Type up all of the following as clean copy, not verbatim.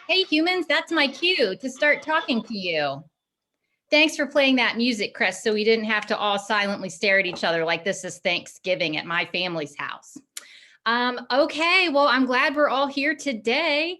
Hey humans, that's my cue to start talking to you. Thanks for playing that music, Chris, so we didn't have to all silently stare at each other like this is Thanksgiving at my family's house. Okay, well, I'm glad we're all here today.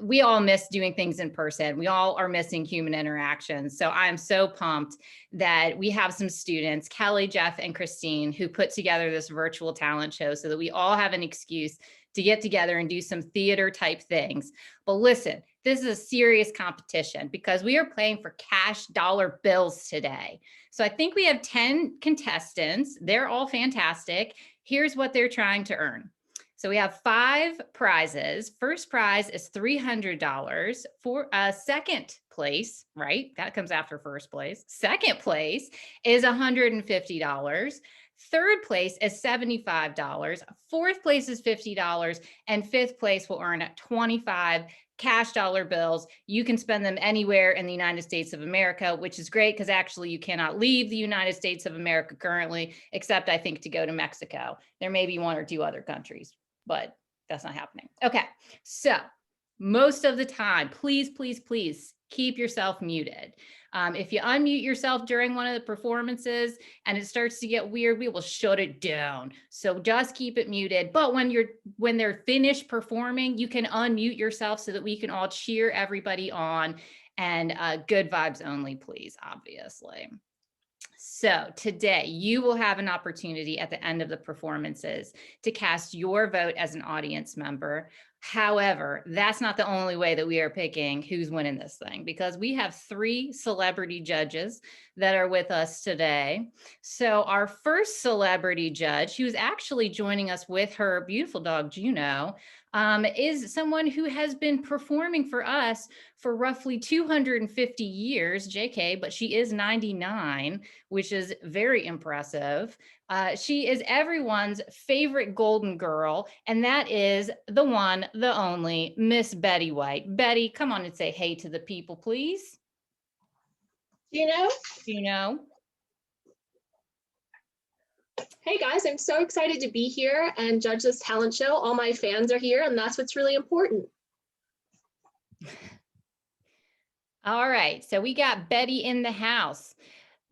We all miss doing things in person. We all are missing human interactions. So I'm so pumped that we have some students, Kelly, Jeff, and Christine, who put together this virtual talent show so that we all have an excuse to get together and do some theater type things. But listen, this is a serious competition because we are playing for cash dollar bills today. So I think we have 10 contestants. They're all fantastic. Here's what they're trying to earn. So we have 5 prizes. First prize is $300 for a second place, right? That comes after first place. Second place is $150. Third place is $75. Fourth place is $50. And fifth place will earn 25 cash dollar bills. You can spend them anywhere in the United States of America, which is great because actually you cannot leave the United States of America currently, except I think to go to Mexico. There may be 1 or 2 other countries, but that's not happening. Okay, so most of the time, please, please, please keep yourself muted. If you unmute yourself during one of the performances and it starts to get weird, we will shut it down. So just keep it muted. But when they're finished performing, you can unmute yourself so that we can all cheer everybody on, and good vibes only, please, obviously. So today you will have an opportunity at the end of the performances to cast your vote as an audience member. However, that's not the only way that we are picking who's winning this thing, because we have 3 celebrity judges that are with us today. So our first celebrity judge, who's actually joining us with her beautiful dog, Juno, is someone who has been performing for us for roughly 250 years, JK, but she is 99, which is very impressive. She is everyone's favorite golden girl, and that is the one, the only, Miss Betty White. Betty, come on and say hey to the people, please. Juno. Hey guys, I'm so excited to be here and judge this talent show. All my fans are here, and that's what's really important. All right, so we got Betty in the house.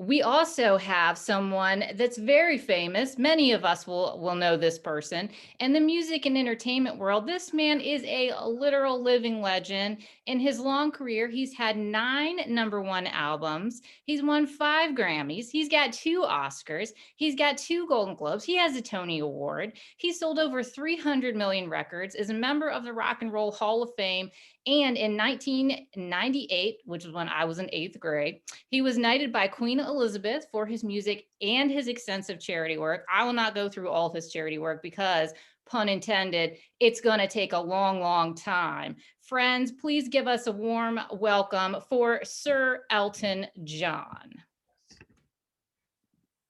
We also have someone that's very famous. Many of us will know this person. In the music and entertainment world, this man is a literal living legend. In his long career, he's had 9 #1 albums. He's won 5 Grammys. He's got 2 Oscars. He's got 2 Golden Globes. He has a Tony Award. He sold over 300 million records, is a member of the Rock and Roll Hall of Fame. And in 1998, which is when I was in 8th grade, he was knighted by Queen Elizabeth for his music and his extensive charity work. I will not go through all of his charity work because, pun intended, it's going to take a long, long time. Friends, please give us a warm welcome for Sir Elton John.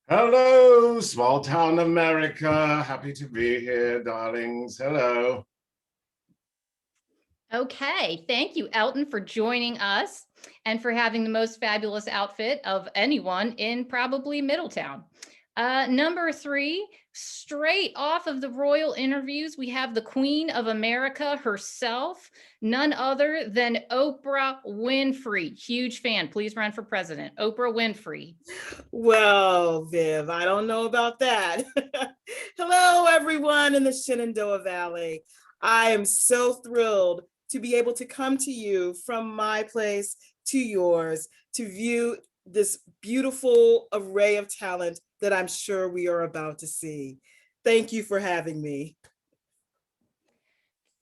Hello, small town America. Happy to be here, darlings. Hello. Okay, thank you, Elton, for joining us and for having the most fabulous outfit of anyone in probably Middletown. Number 3, straight off of the royal interviews, we have the Queen of America herself, none other than Oprah Winfrey. Huge fan. Please run for president. Oprah Winfrey. Well, Viv, I don't know about that. Hello, everyone in the Shenandoah Valley. I am so thrilled to be able to come to you from my place to yours to view this beautiful array of talent that I'm sure we are about to see. Thank you for having me.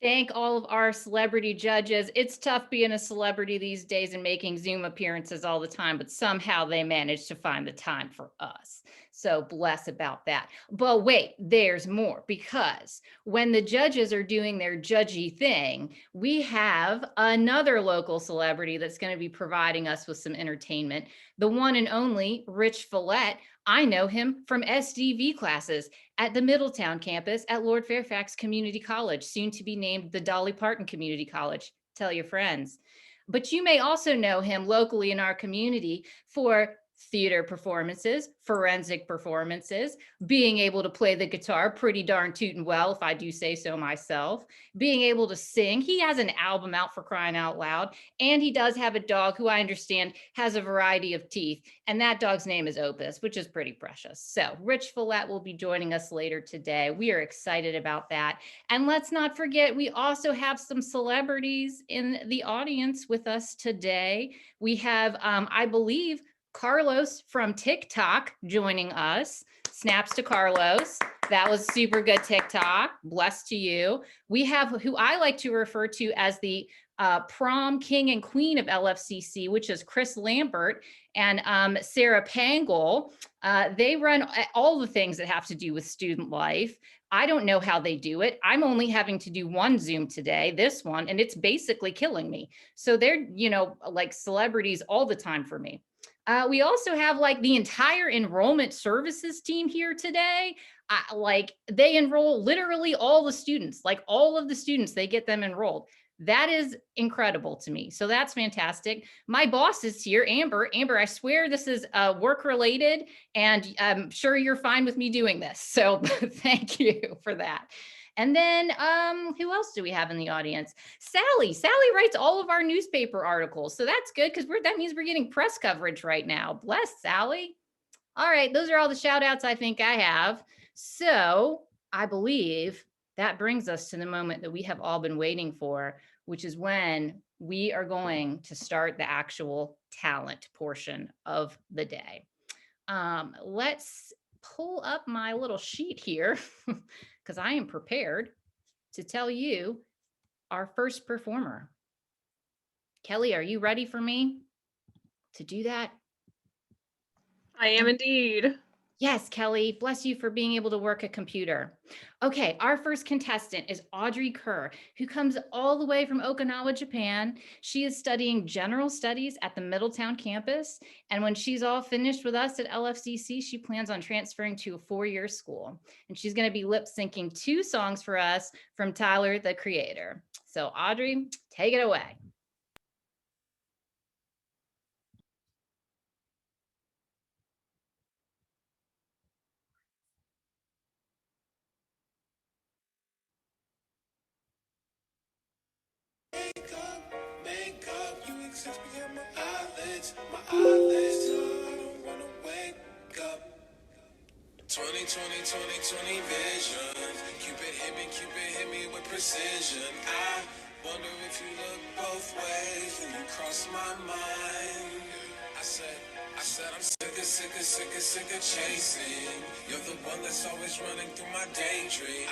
Thank all of our celebrity judges. It's tough being a celebrity these days and making Zoom appearances all the time, but somehow they manage to find the time for us. So bless about that. But wait, there's more, because when the judges are doing their judgy thing, we have another local celebrity that's going to be providing us with some entertainment. The one and only Rich Follett. I know him from SDV classes at the Middletown campus at Lord Fairfax Community College, soon to be named the Dolly Parton Community College. Tell your friends. But you may also know him locally in our community for theater performances, forensic performances, being able to play the guitar pretty darn tootin' well, if I do say so myself, being able to sing. He has an album out, for crying out loud, and he does have a dog who I understand has a variety of teeth, and that dog's name is Opus, which is pretty precious. So Rich Follett will be joining us later today. We are excited about that. And let's not forget, we also have some celebrities in the audience with us today. We have, I believe, Carlos from TikTok joining us. Snaps to Carlos. That was super good TikTok. Blessed to you. We have who I like to refer to as the prom king and queen of LFCC, which is Chris Lambert and Sarah Pangle. They run all the things that have to do with student life. I don't know how they do it. I'm only having to do one Zoom today, this one, and it's basically killing me. So they're, you know, like celebrities all the time for me. We also have like the entire enrollment services team here today. Like they enroll literally all the students, like all of the students, they get them enrolled. That is incredible to me. So that's fantastic. My boss is here, Amber. Amber, I swear this is work related, and I'm sure you're fine with me doing this. So thank you for that. And then who else do we have in the audience? Sally. Sally writes all of our newspaper articles. So that's good because that means we're getting press coverage right now. Bless Sally. All right, those are all the shout outs I think I have. So I believe that brings us to the moment that we have all been waiting for, which is when we are going to start the actual talent portion of the day. Let's pull up my little sheet here because I am prepared to tell you our first performer. Kelly, are you ready for me to do that? I am indeed. Yes, Kelly, bless you for being able to work a computer. Okay, our first contestant is Audrey Kerr, who comes all the way from Okinawa, Japan. She is studying general studies at the Middletown campus. And when she's all finished with us at LFCC, she plans on transferring to a 4-year school. And she's going to be lip syncing 2 songs for us from Tyler, the Creator. So Audrey, take it away. You exist behind my eyelids, I don't wanna wake up. 20 vision. Cupid hit me with precision. I wonder if you look both ways when you cross my mind. I said I'm sick of chasing. You're the one that's always running through my daydream.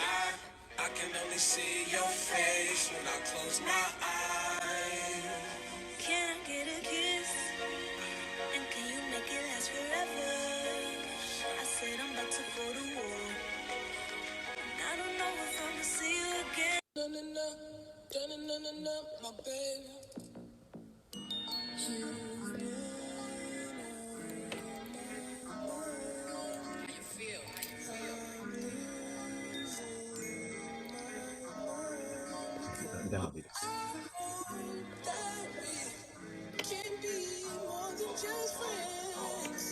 I can only see your face when I close my eyes. Can I get a kiss? And can you make it last forever? I said I'm about to go to war. And I don't know if I'm gonna see you again. No, my baby. How you feel? Can be more than just friends.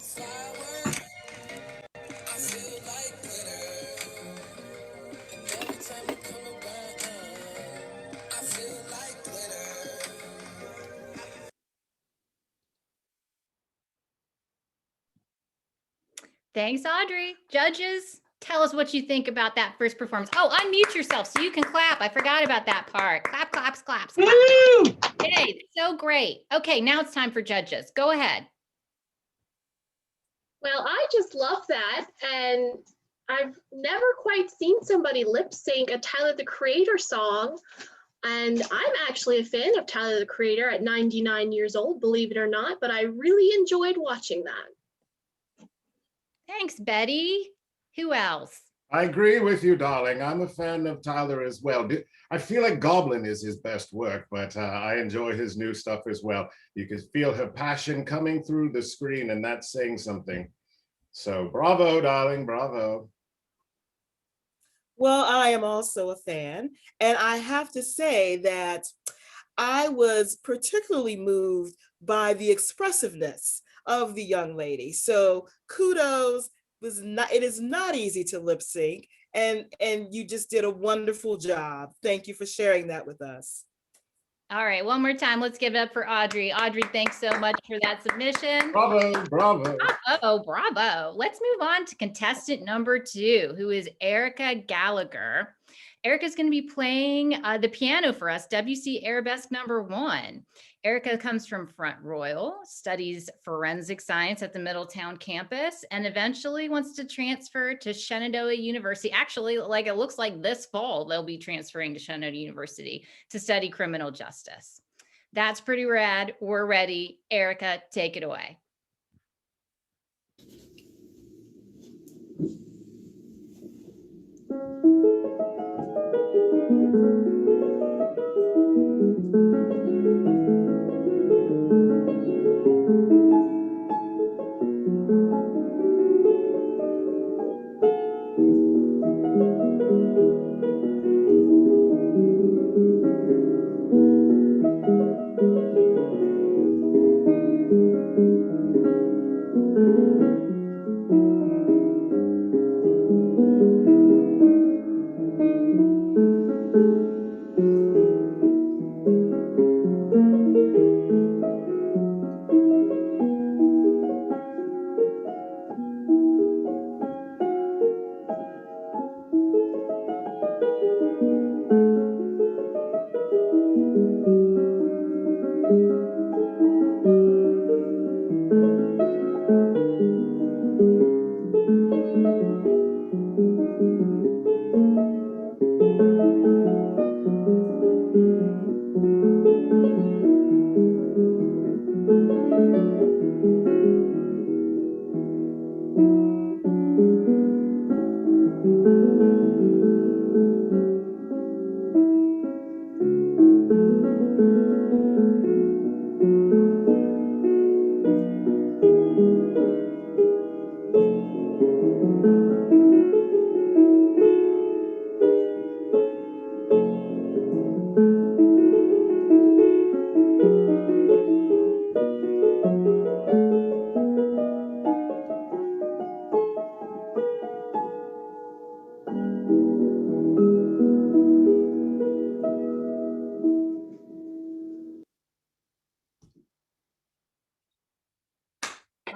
Flowers, I feel like glitter. Every time you come around, I feel like glitter. Thanks, Audrey. Judges, tell us what you think about that first performance. Oh, unmute yourself so you can clap. I forgot about that part. Clap, claps, claps, clap. Hey, so great. Okay, now it's time for judges. Go ahead. Well, I just love that. And I've never quite seen somebody lip sync a Tyler, the Creator song. And I'm actually a fan of Tyler, the Creator at 99 years old, believe it or not, but I really enjoyed watching that. Thanks, Betty. Who else? I agree with you, darling. I'm a fan of Tyler as well. I feel like Goblin is his best work, but I enjoy his new stuff as well. You can feel her passion coming through the screen, and that's saying something. So bravo, darling, bravo. Well, I am also a fan, and I have to say that I was particularly moved by the expressiveness of the young lady. So kudos. It is not easy to lip sync, and you just did a wonderful job. Thank you for sharing that with us. All right, one more time. Let's give it up for Audrey. Audrey, thanks so much for that submission. Bravo, bravo. Oh, bravo. Let's move on to contestant number 2, who is Erica Gallagher. Erica's going to be playing the piano for us, WC Arabesque number 1. Erica comes from Front Royal, studies forensic science at the Middletown campus, and eventually wants to transfer to Shenandoah University. Actually, like it looks like this fall, they'll be transferring to Shenandoah University to study criminal justice. That's pretty rad. We're ready. Erica, take it away.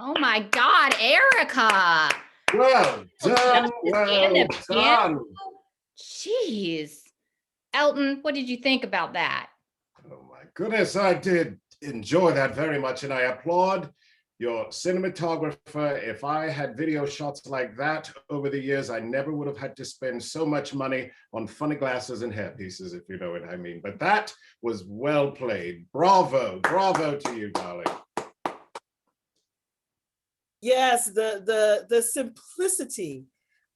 Oh my God, Erica. Well done, well done. Jeez. Elton, what did you think about that? Oh my goodness, I did enjoy that very much, and I applaud your cinematographer. If I had video shots like that over the years, I never would have had to spend so much money on funny glasses and hairpieces, if you know what I mean. But that was well played. Bravo, bravo to you, darling. Yes, the simplicity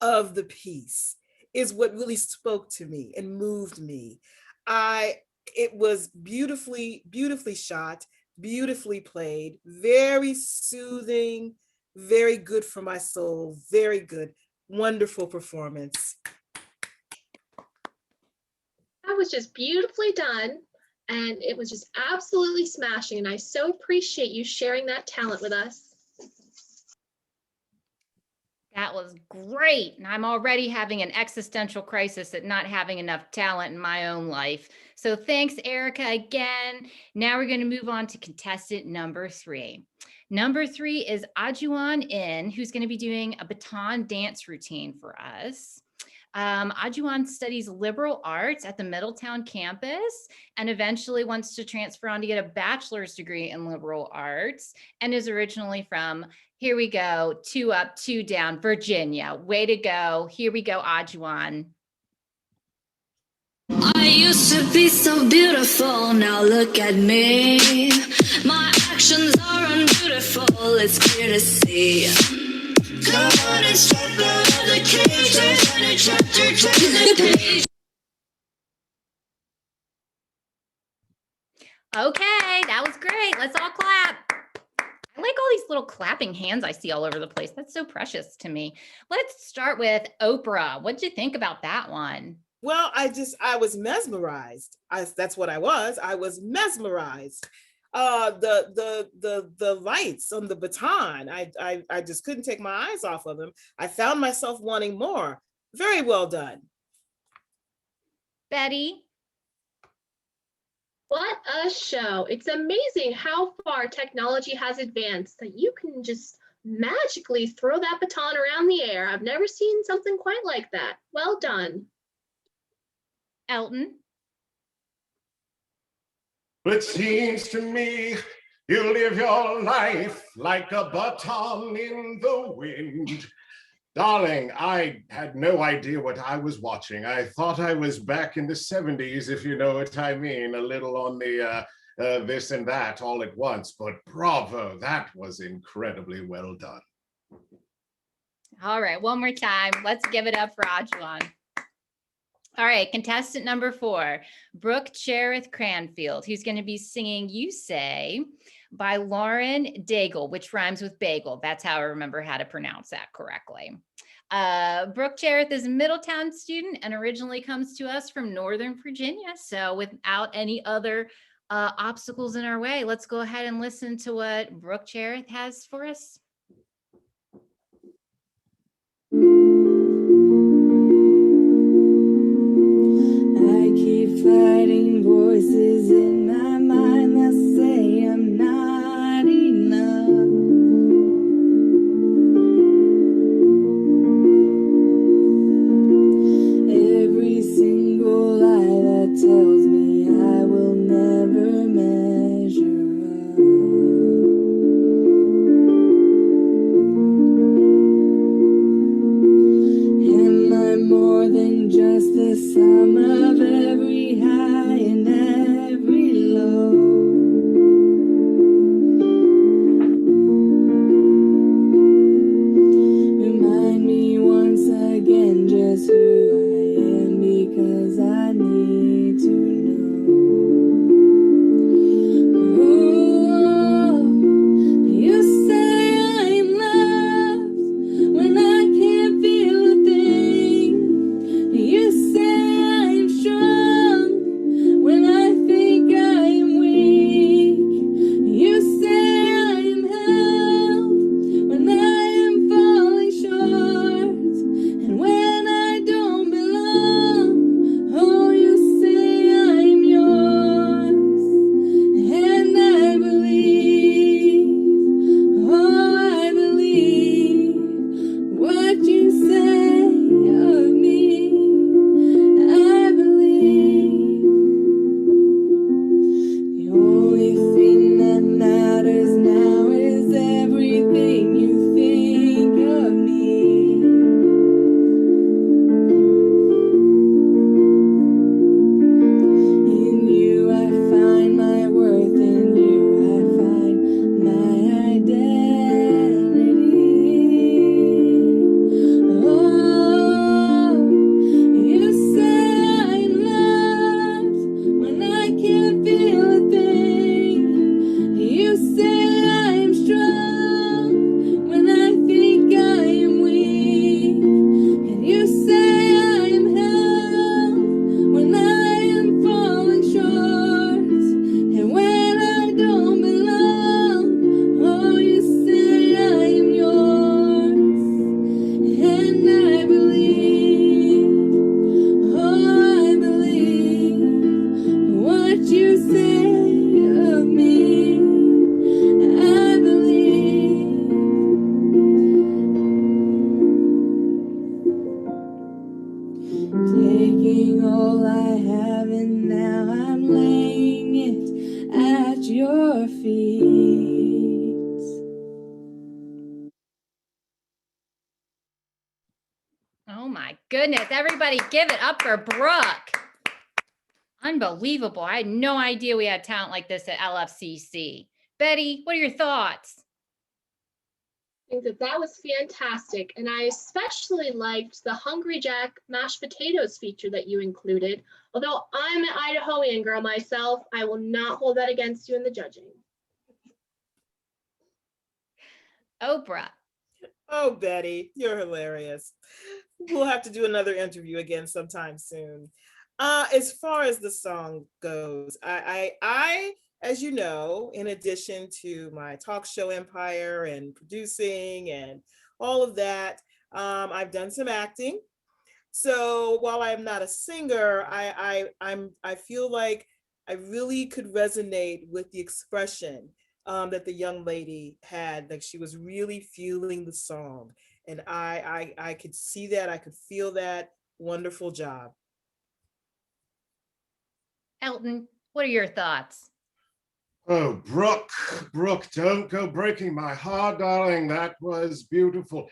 of the piece is what really spoke to me and moved me. It was beautifully shot, beautifully played, very soothing, very good for my soul, very good, wonderful performance. That was just beautifully done, and it was just absolutely smashing, and I so appreciate you sharing that talent with us. That was great. And I'm already having an existential crisis at not having enough talent in my own life. So thanks, Erica, again. Now we're going to move on to contestant number 3. Number 3 is Ajuan In, who's going to be doing a baton dance routine for us. Ajuan studies liberal arts at the Middletown campus and eventually wants to transfer on to get a bachelor's degree in liberal arts, and is originally from, here we go, 2 up, 2 down, Virginia. Way to go. Here we go, Ajuan. I used to be so beautiful, now look at me. My actions are unbeautiful, it's clear to see. Come on and step out of the cage, turn a chapter, turn the page. Okay, that was great. Let's all clap. I like all these little clapping hands I see all over the place. That's so precious to me. Let's start with Oprah. What'd you think about that one? Well, I was mesmerized. That's what I was. I was mesmerized. The lights on the baton, I just couldn't take my eyes off of them. I found myself wanting more. Very well done. Betty? What a show. It's amazing how far technology has advanced that you can just magically throw that baton around the air. I've never seen something quite like that. Well done. Elton? It seems to me you live your life like a baton in the wind. Darling, I had no idea what I was watching. I thought I was back in the 70s, if you know what I mean, a little on the this and that all at once, but bravo, that was incredibly well done. All right, one more time. Let's give it up for Ajuan. All right, contestant number 4, Brooke Cherith Cranfield, who's going to be singing You Say by Lauren Daigle, which rhymes with bagel. That's how I remember how to pronounce that correctly. Brooke Cherith is a Middletown student and originally comes to us from Northern Virginia. So without any other obstacles in our way, let's go ahead and listen to what Brooke Cherith has for us. I keep fighting voices in my mind that say I'm not enough. Every single lie that tells me I will never measure up. Am I more than just the sum of every high and every low? Remind me once again just who I am, because I need to know. Oh, you say I'm loved when I can't feel a thing. You say I'm strong when I think I am weak. You say I am held when I am falling short, and when I don't belong. Oh, you say I'm yours, and I believe. Oh, I believe what you say of me. I believe the only thing that matters now is everything you think of me. In you I find my worth, in you I find my identity. Oh, you say I'm loved when I can't feel a thing. You say I'm strong when I think I am weak. And you say I'm held when I am falling short, and when I don't belong. Oh, you say I am yours, and I believe. Oh, I believe what you say of me. I believe. Taking all I have and now I'm laying it at your feet. Oh my goodness, everybody give it up for Brooke. Unbelievable. I had no idea we had talent like this at LFCC. Betty, what are your thoughts? I think that was fantastic, and I especially liked the Hungry Jack mashed potatoes feature that you included. Although I'm an Idahoan girl myself, I will not hold that against you in the judging. Oprah. Oh, Betty, you're hilarious. We'll have to do another interview again sometime soon. As far as the song goes, as you know, in addition to my talk show empire and producing and all of that, I've done some acting. So while I'm not a singer, I feel like I really could resonate with the expression that the young lady had. Like she was really feeling the song, and I could see that, I could feel that. Wonderful job. Elton, what are your thoughts? Oh, Brooke, don't go breaking my heart, darling. That was beautiful.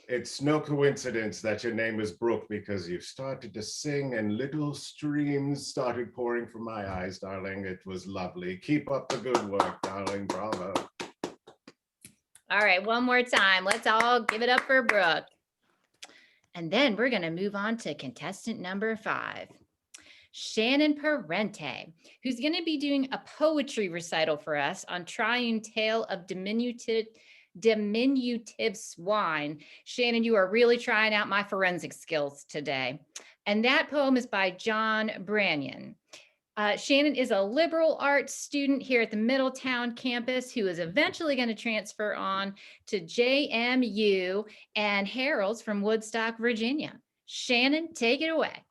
It's no coincidence that your name is Brooke because you started to sing and little streams started pouring from my eyes, darling. It was lovely. Keep up the good work, darling. Bravo. All right, one more time. Let's all give it up for Brooke. And then we're going to move on to contestant number 5, Shannon Parente, who's going to be doing a poetry recital for us on Triune Tale of Diminutive Swine. Shannon, you are really trying out my forensic skills today. And that poem is by John Branyan. Shannon is a liberal arts student here at the Middletown campus who is eventually going to transfer on to JMU and Harold's from Woodstock, Virginia. Shannon, take it away.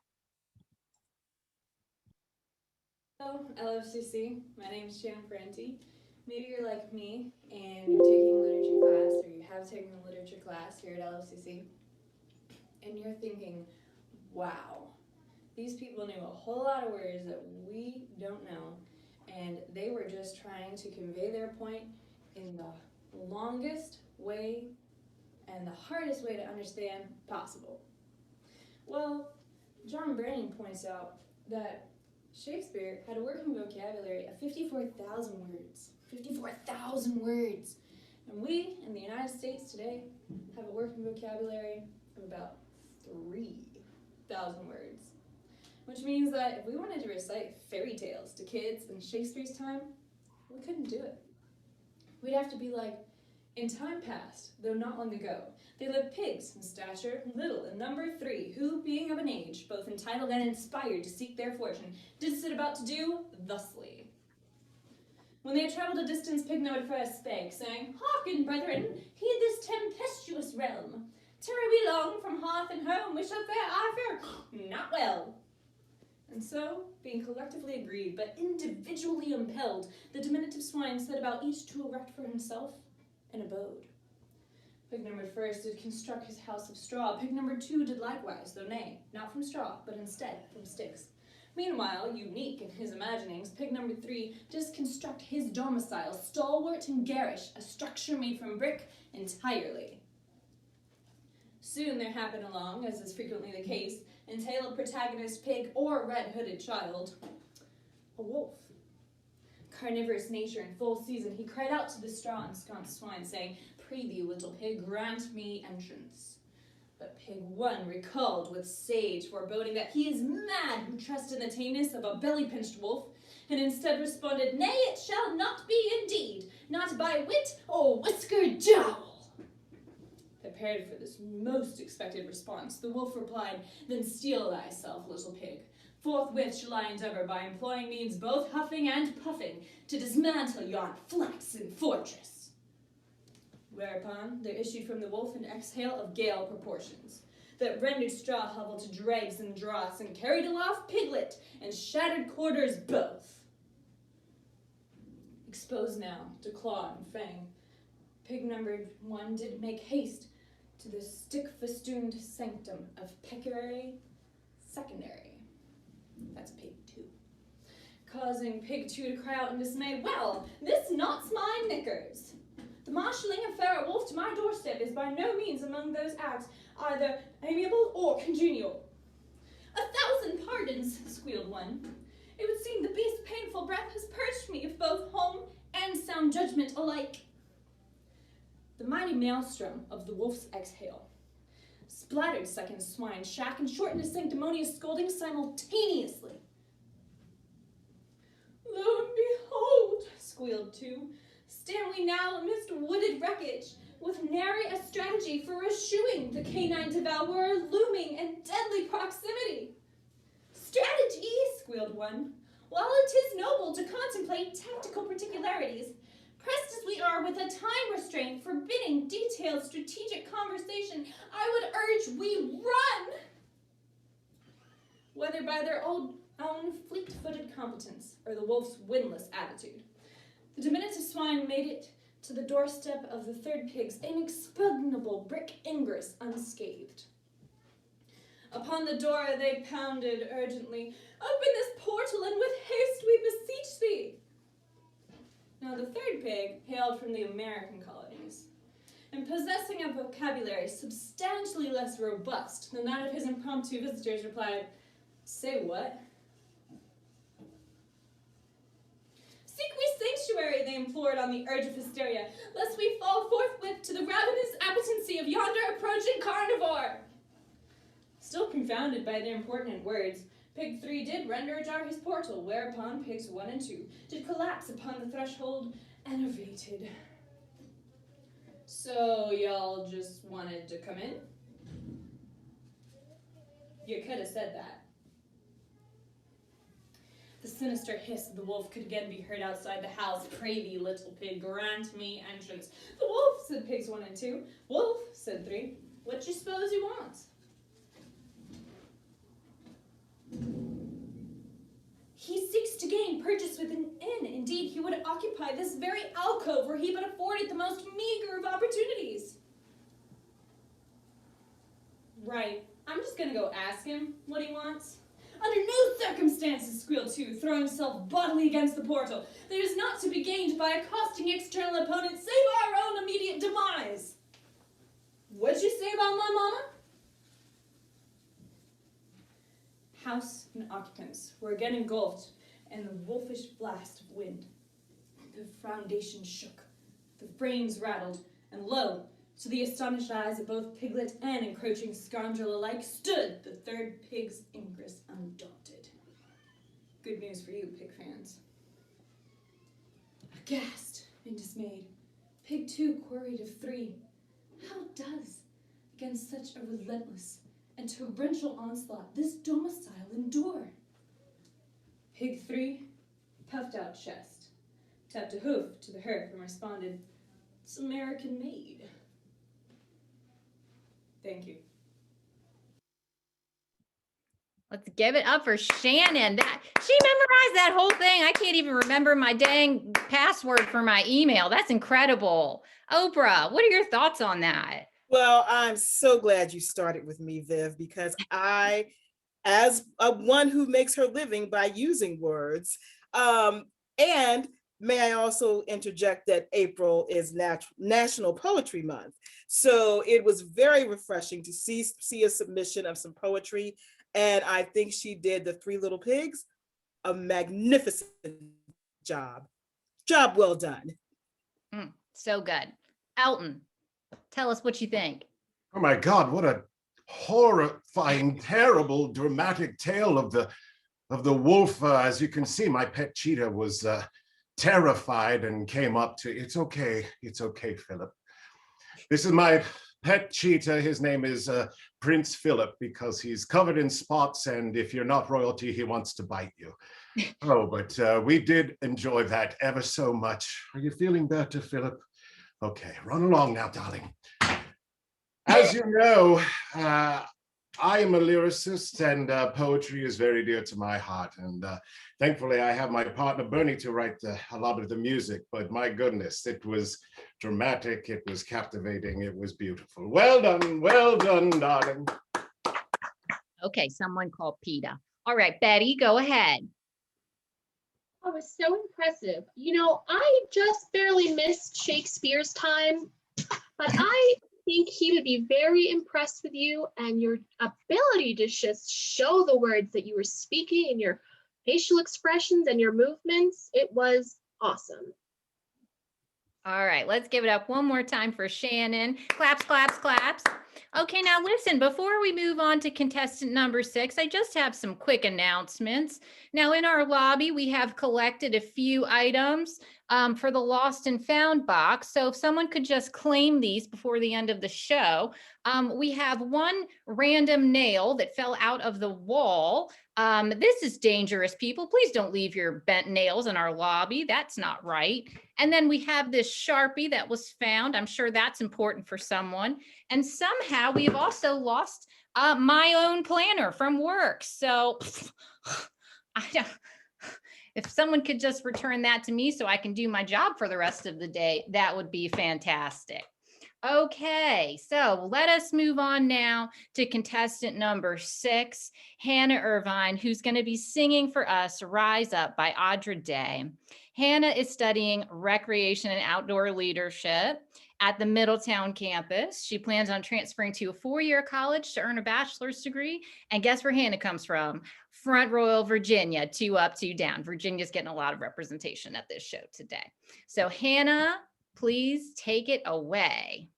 Hello, LFCC. My name is Shannon Parente. Maybe you're like me and you're taking a literature class or you have taken a literature class here at LFCC and you're thinking, wow, these people knew a whole lot of words that we don't know and they were just trying to convey their point in the longest way and the hardest way to understand possible. Well, John Branyan points out that Shakespeare had a working vocabulary of 54,000 words. 54,000 words! And we, in the United States today, have a working vocabulary of about 3,000 words. Which means that if we wanted to recite fairy tales to kids in Shakespeare's time, we couldn't do it. We'd have to be like, in time past, though not long ago, they lived pigs in stature, little in number 3, who, being of an age, both entitled and inspired to seek their fortune, did sit about to do thusly. When they had travelled a distance, Pigna would first spake, saying, Hearken, brethren, heed this tempestuous realm. Tarry we long from hearth and home, we shall fare, I fear, not well. And so, being collectively agreed, but individually impelled, the diminutive swine set about each to erect for himself an abode. Pig number 1 did construct his house of straw. Pig number 2 did likewise, though nay, not from straw, but instead from sticks. Meanwhile, unique in his imaginings, pig number 3 did construct his domicile, stalwart and garish, a structure made from brick entirely. Soon there happened along, as is frequently the case, in tale of protagonist pig or red-hooded child, a wolf. Carnivorous nature in full season, he cried out to the straw ensconced swine, saying, Pray thee, little pig, grant me entrance. But pig 1 recalled with sage foreboding that he is mad who trusts in the tameness of a belly-pinched wolf, and instead responded, Nay, it shall not be indeed, not by wit or whiskered jowl. Prepared for this most expected response, the wolf replied, Then steel thyself, little pig. Forthwith shall I endeavor by employing means both huffing and puffing to dismantle yon flaxen fortress. Whereupon there issued from the wolf an exhale of gale proportions, that rendered straw hovel to dregs and draughts, and carried aloft piglet and shattered quarters both. Exposed now to claw and fang, pig number 1 did make haste to the stick-festooned sanctum of peccary secondary. That's pig 2. Causing pig 2 to cry out in dismay, Well, this knots my knickers. The marshalling of fair wolf to my doorstep is by no means among those acts either amiable or congenial. 1,000 pardons, squealed 1. It would seem the beast's painful breath has purged me of both home and sound judgment alike. The mighty maelstrom of the wolf's exhale splattered second swine, shack, and shortened his sanctimonious scolding simultaneously. Lo and behold, squealed 2, stand we now amidst wooded wreckage, with nary a strategy for eschewing the canine devourer looming in deadly proximity. Strategy, squealed one. While it is noble to contemplate tactical particularities, pressed as we are with a time restraint forbidding detailed strategic conversation, I would urge we run! Whether by their own fleet-footed competence or the wolf's windless attitude, the diminutive swine made it to the doorstep of the third pig's inexpugnable brick ingress unscathed. Upon the door they pounded urgently, "Open this portal, and with haste we beseech thee!" Now the third pig hailed from the American colonies, and possessing a vocabulary substantially less robust than that of his impromptu visitors, replied, "Say what?" "Seek we sanctuary," they implored on the urge of hysteria, "lest we fall forthwith to the ravenous appetency of yonder approaching carnivore." Still confounded by their impertinent words, Pig 3 did render ajar his portal, whereupon pigs 1 and 2 did collapse upon the threshold, enervated. "So y'all just wanted to come in?" You could have said that. The sinister hiss of the wolf could again be heard outside the house. "Pray thee, little pig, grant me entrance." "The wolf," said pigs 1 and 2. "Wolf," said 3. "What you suppose you want?" "He seeks to gain purchase with an inn. Indeed, he would occupy this very alcove were he but afforded the most meager of opportunities." "Right. I'm just gonna go ask him what he wants." "Under no circumstances," squealed 2, throwing himself bodily against the portal. "There is not to be gained by accosting external opponents save our own immediate demise." "What'd you say about my mama?" House and occupants were again engulfed in the wolfish blast of wind. The foundation shook, the frames rattled, and lo, to the astonished eyes of both piglet and encroaching scoundrel alike, stood the third pig's ingress undaunted. Good news for you, pig fans. Aghast and dismayed, Pig 2 queried of 3, "How does, against such a relentless and torrential onslaught, this domicile endure?" Pig 3 puffed out chest, tapped a hoof to the hearth, and responded, "It's American made." Thank you. Let's give it up for Shannon. She memorized that whole thing. I can't even remember my dang password for my email. That's incredible. Oprah, what are your thoughts on that? Well, I'm so glad you started with me, Viv, because I, as one who makes her living by using words, and may I also interject that April is National Poetry Month. So it was very refreshing to see a submission of some poetry. And I think she did the Three Little Pigs a magnificent job. Job well done. So good. Elton, tell us what you think. Oh my God, what a horrifying, terrible, dramatic tale of the wolf. As you can see, my pet cheetah was terrified and came up to, it's okay, Philip. This is my pet cheetah. His name is Prince Philip because he's covered in spots, and if you're not royalty, he wants to bite you. Oh, but we did enjoy that ever so much. Are you feeling better, Philip? Okay, run along now, darling. As you know, I am a lyricist, and poetry is very dear to my heart. And thankfully, I have my partner, Bernie, to write a lot of the music. But my goodness, it was dramatic, it was captivating, it was beautiful. Well done, darling. Okay, someone called PETA. All right, Betty, go ahead. That was so impressive. You know, I just barely missed Shakespeare's time, but I think he would be very impressed with you and your ability to just show the words that you were speaking and your facial expressions and your movements. It was awesome. All right, let's give it up one more time for Shannon. Claps, claps, claps. Okay, now listen, before we move on to contestant number 6, I just have some quick announcements. Now in our lobby, we have collected a few items for the lost and found box. So if someone could just claim these before the end of the show. We have one random nail that fell out of the wall. This is dangerous, people. Please don't leave your bent nails in our lobby. That's not right. And then we have this Sharpie that was found. I'm sure that's important for someone. And somehow we have also lost my own planner from work. So I don't, if someone could just return that to me so I can do my job for the rest of the day, that would be fantastic. Okay, so let us move on now to contestant number 6, Hannah Irvine, who's going to be singing for us Rise Up by Audra Day. Hannah is studying recreation and outdoor leadership at the Middletown campus. She plans on transferring to a 4-year college to earn a bachelor's degree. And guess where Hannah comes from? Front Royal, Virginia, 2 up, 2 down. Virginia's getting a lot of representation at this show today. So Hannah, please take it away.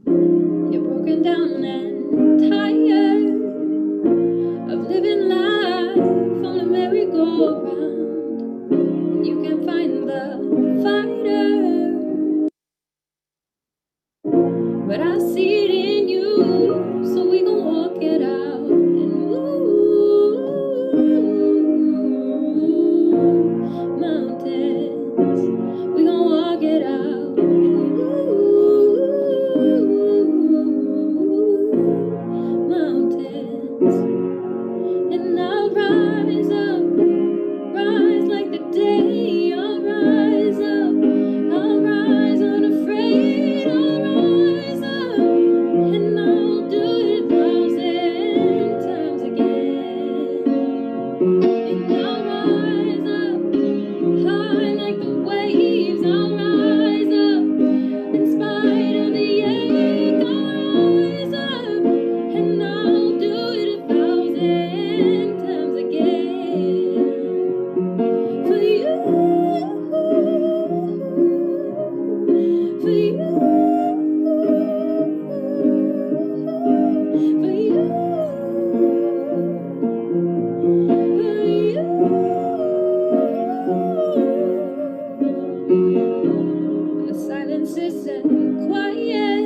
You're broken down and tired of living life on a merry-go-round. You can find the fighter, but I see it in you, so we gon' walk it out and move mountains. We gon' walk it out and move mountains. And I'll rise up, rise like the day. I'll rise up, I'll rise unafraid. I'll rise up, and I'll do it 1,000 times again. And I'll rise up, high like the waves. I'll rise up, in spite of the ache. I'll rise up, and I'll do it 1,000 times again. For you, for you, for you, for you. The silence isn't quiet,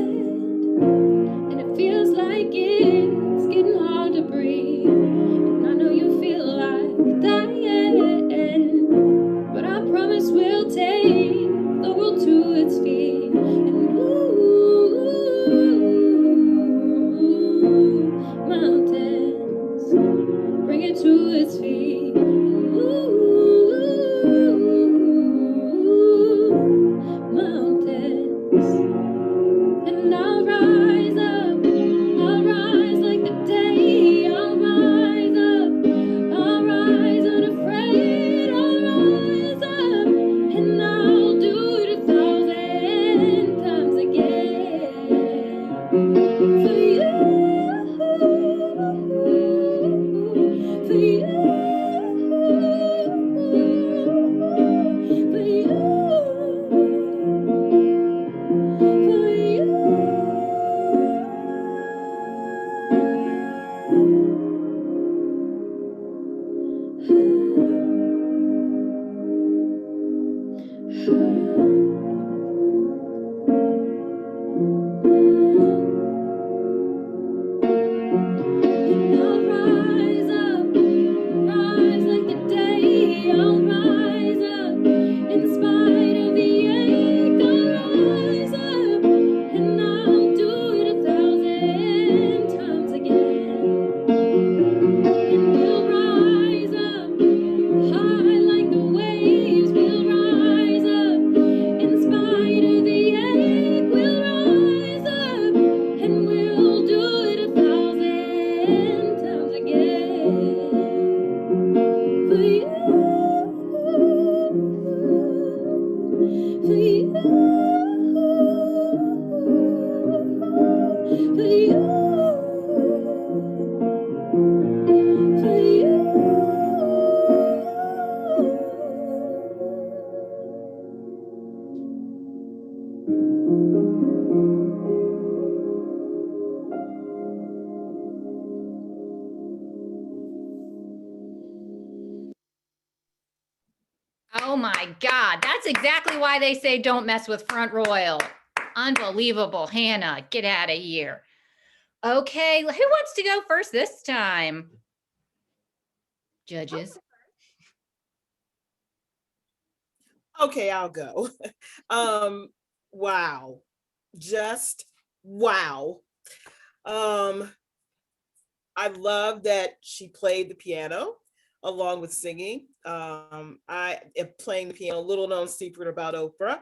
and it feels like it's getting hard to breathe. And I know you feel like dying, but I promise we'll take the world to its feet and move mountains. Bring it to its feet and move mountains. And I'll rise up, I'll rise like the day. I'll rise up, I'll rise unafraid. I'll rise up, and I'll do it 1,000 times again. For you, for you, for you, for you. And I'll rise up, rise like the day. I'll rise up, in spite of the ache. I'll rise up, and I'll do it 1,000 times again. And we'll rise up, high like the waves. We'll rise up, in spite of the ache. We'll rise up, and we'll do it 1,000 times again. For you, for you, for you, for you. Oh my my God, that's exactly why they say don't mess with Front Royal. Unbelievable, Hannah, get out of here. Okay, who wants to go first this time? Judges. Okay, I'll go. Wow. Just wow. I love that she played the piano along with singing. I am playing the piano, little known secret about Oprah.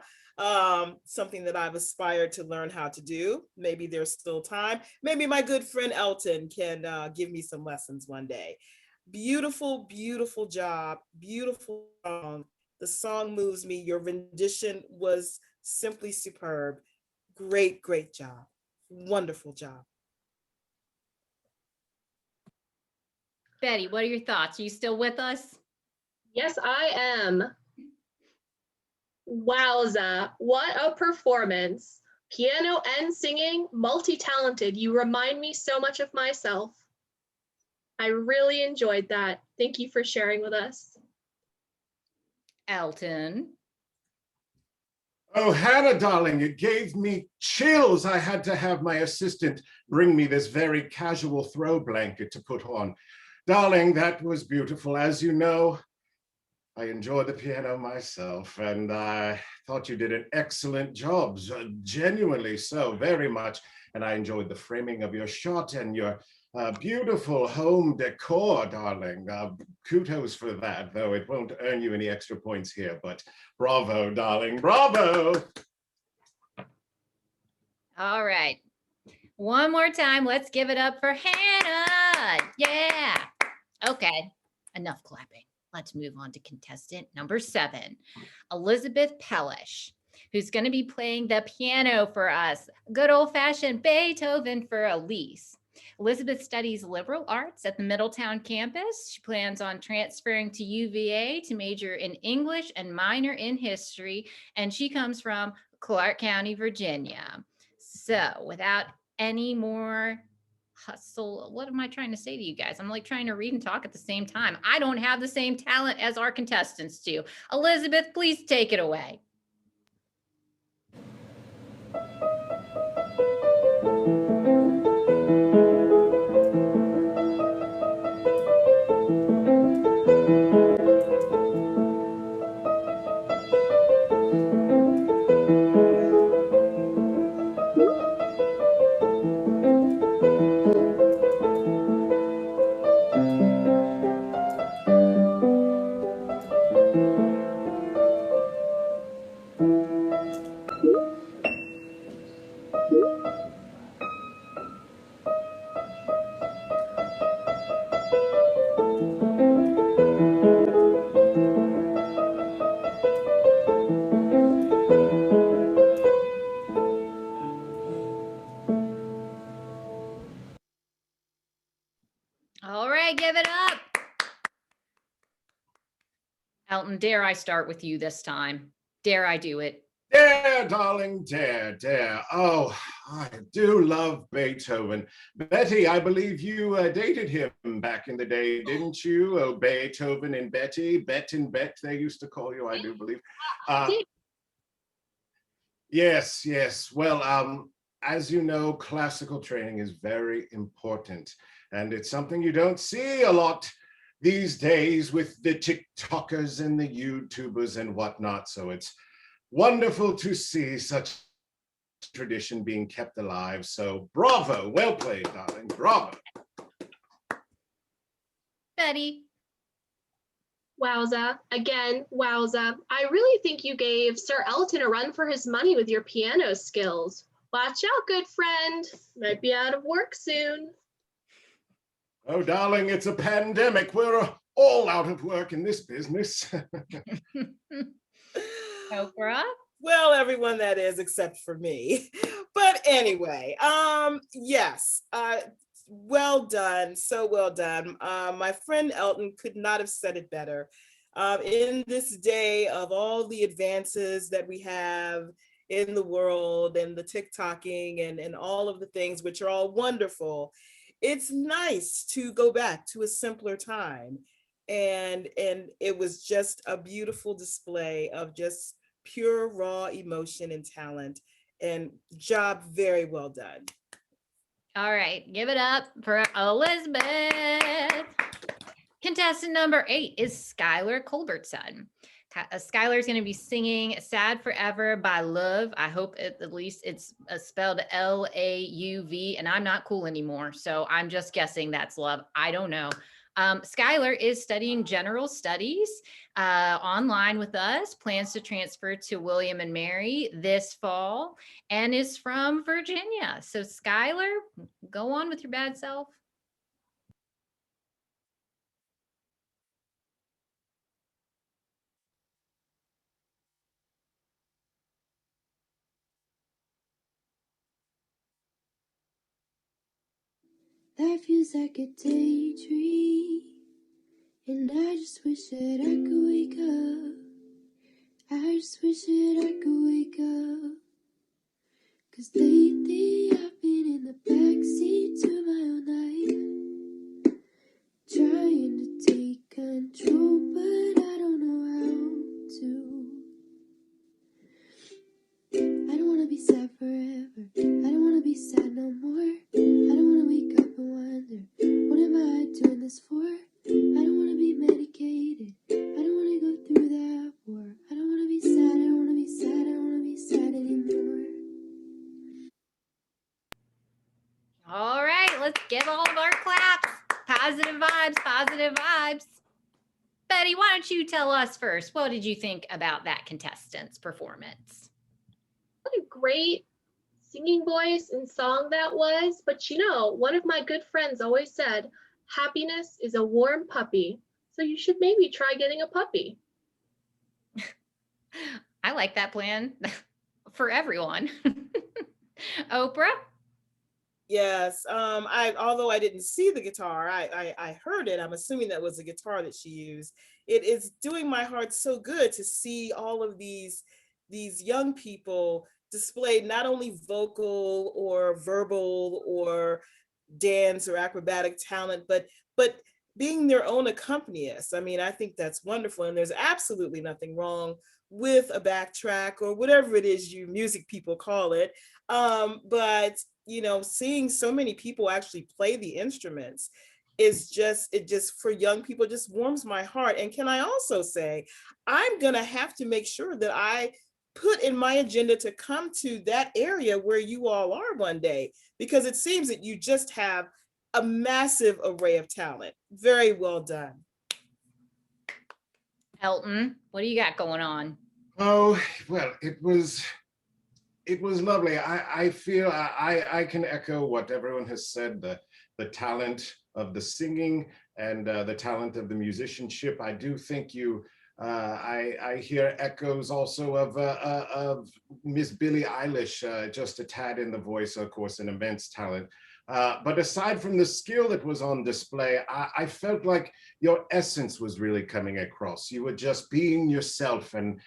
Something that I've aspired to learn how to do. Maybe there's still time. Maybe my good friend Elton can give me some lessons one day. Beautiful, beautiful job. Beautiful song. The song moves me. Your rendition was simply superb. Great, great job. Wonderful job. Betty, what are your thoughts? Are you still with us? Yes, I am. Wowza, what a performance. Piano and singing, multi-talented. You remind me so much of myself. I really enjoyed that. Thank you for sharing with us. Elton. Oh, Hannah, darling, it gave me chills. I had to have my assistant bring me this very casual throw blanket to put on. Darling, that was beautiful. As you know, I enjoy the piano myself, and I thought you did an excellent job, genuinely so, very much. And I enjoyed the framing of your shot and your beautiful home decor, darling. Kudos for that, though it won't earn you any extra points here, but bravo, darling, bravo. All right. One more time. Let's give it up for Hannah. Yeah. Okay. Enough clapping. Let's move on to contestant number 7, Elizabeth Pellish, who's going to be playing the piano for us. Good old-fashioned Beethoven for Elise. Elizabeth studies liberal arts at the Middletown campus. She plans on transferring to UVA to major in English and minor in history, and she comes from Clark County, Virginia. So without any more hustle, what am I trying to say to you guys? I'm like trying to read and talk at the same time. I don't have the same talent as our contestants do. Elizabeth, please take it away. All right, give it up. Elton, dare I start with you this time? Dare I do it? Dare, darling, dare, dare. Oh, I do love Beethoven. Betty, I believe you dated him back in the day, didn't you? Oh, Beethoven and Betty, Bet and Bet, they used to call you, I do believe. Yes, yes. Well, as you know, classical training is very important, and it's something you don't see a lot these days with the TikTokers and the YouTubers and whatnot. So it's wonderful to see such tradition being kept alive. So bravo, well played, darling, bravo. Betty. Wowza, again, wowza. I really think you gave Sir Elton a run for his money with your piano skills. Watch out, good friend. Might be out of work soon. Oh, darling, it's a pandemic. We're all out of work in this business. Oprah. Well, everyone that is, except for me. But anyway, yes, well done, so well done. My friend Elton could not have said it better. In this day of all the advances that we have in the world and the TikToking and all of the things which are all wonderful, it's nice to go back to a simpler time and it was just a beautiful display of just pure raw emotion and talent, and job very well done. All right, give it up for Elizabeth. Contestant number 8 is Skylar Culbertson. Skylar is going to be singing Sad Forever by Love. I hope at least it's spelled L-A-U-V, and I'm not cool anymore, so I'm just guessing that's love. I don't know. Skylar is studying general studies online with us, plans to transfer to William and Mary this fall, and is from Virginia. So Skylar, go on with your bad self. That feels like a daydream, and I just wish that I could wake up. I just wish that I could wake up. 'Cause lately I've been in the backseat to my own life, trying to take control, but I don't know how to. I don't wanna be sad forever. I don't wanna be sad no more. I don't wanna wake up and wonder, what am I doing this for? I don't wanna be medicated. I don't wanna go through that war. I don't wanna be sad. I don't wanna be sad. I don't wanna be sad anymore. All right, let's give all of our claps. Positive vibes, positive vibes. Betty, why don't you tell us first, what did you think about that contestant's performance? What a great singing voice and song that was. But you know, one of my good friends always said, happiness is a warm puppy. So you should maybe try getting a puppy. I like that plan for everyone. Oprah? Yes, although I didn't see the guitar, I heard it. I'm assuming that was the guitar that she used. It is doing my heart so good to see all of these young people displayed not only vocal or verbal or dance or acrobatic talent, but being their own accompanists. I mean, I think that's wonderful, and there's absolutely nothing wrong with a backtrack or whatever it is you music people call it. But you know, seeing so many people actually play the instruments is just for young people just warms my heart. And can I also say, I'm gonna have to make sure that I put in my agenda to come to that area where you all are one day, because it seems that you just have a massive array of talent. Very well done. Elton, what do you got going on? Oh, well, it was lovely. I feel I can echo what everyone has said, the talent of the singing and the talent of the musicianship. I do think I hear echoes also of Miss Billie Eilish, just a tad in the voice, of course, an immense talent. But aside from the skill that was on display, I felt like your essence was really coming across. You were just being yourself, and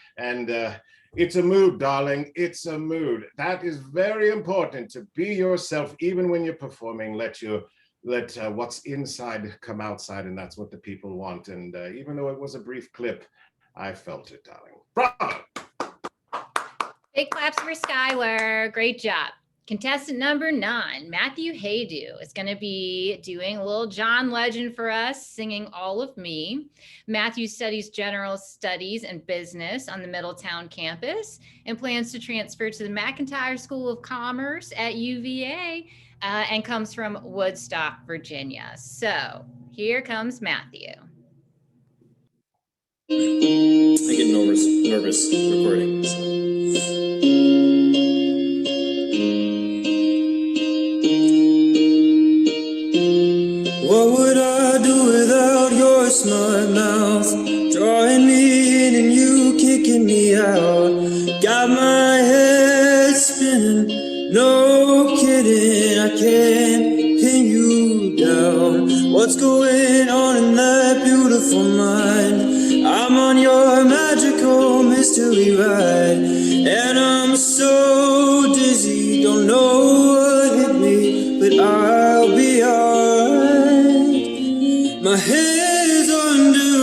it's a mood, darling. It's a mood. That is very important, to be yourself, even when you're performing. Let what's inside come outside, and that's what the people want. And even though it was a brief clip, I felt it, darling. Bravo! Big claps for Skylar. Great job. Contestant number 9, Matthew Haydu, is going to be doing a little John Legend for us, singing All of Me. Matthew studies general studies and business on the Middletown campus and plans to transfer to the McIntyre School of Commerce at UVA and comes from Woodstock, Virginia. So here comes Matthew. I get nervous recording. What would I do without your smart mouth? Drawing me in and you kicking me out. Got my head spinning, no kidding, I can't pin you down. What's going on in that beautiful mind? I'm on your magical mystery ride, and I'm so dizzy, don't know what hit me, but I'll be alright. My head is under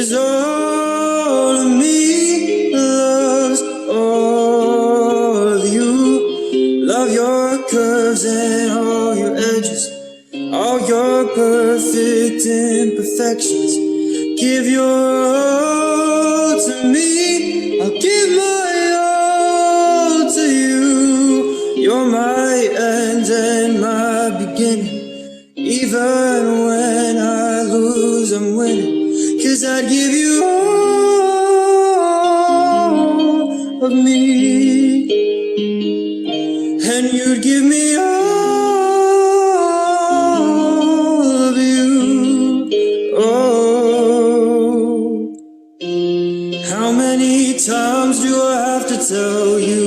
'cause all of me loves all of you. Love your curves and all your edges, all your perfect imperfections. Give your all to me, I'll give my all to you. You're my end and my beginning. Even when I lose, I'm winning. 'Cause I'd give you all of me, and you'd give me all of you. Oh, how many times do I have to tell you?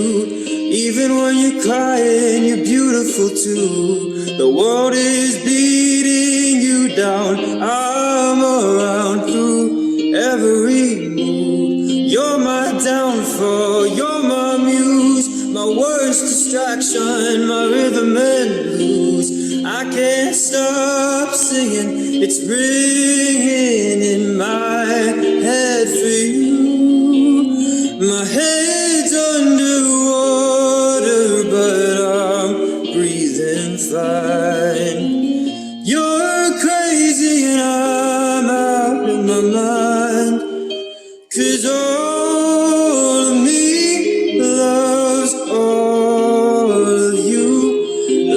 Even when you're crying, you're beautiful too. The world is beating you down. I'm around through every move. You're my downfall, you're my muse, my worst distraction, my rhythm and blues. I can't stop singing, it's ringing in my head for you. My head's underwater, but I'm breathing fine. You're crazy and I'm out of my mind. 'Cause all of me loves all of you.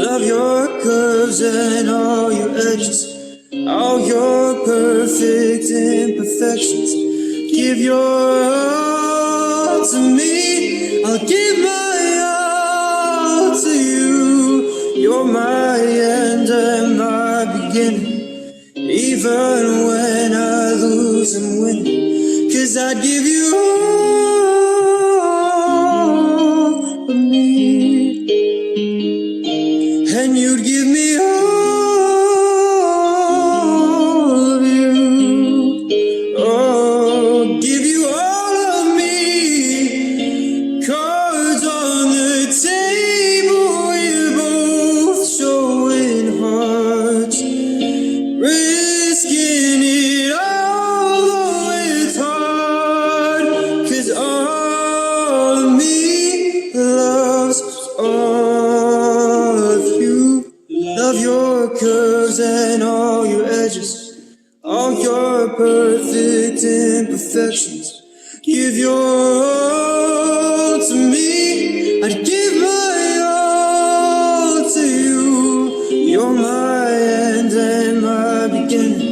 Love your curves and all your edges, all your perfect imperfections. Give your all to me, I'll give my all to you. You're my end and my beginning. Even when I lose, I'm winning. 'Cause I'd give you all of me, and you'd give me all of you. Oh, give you all of me. Cards on the table, we're both showing hearts, risking it all, though it's hard. 'Cause all of me loves all of you. Love your curves and all your edges, all your perfect imperfections. Give your all to me, I'd give my all to you. You're my end and my beginning.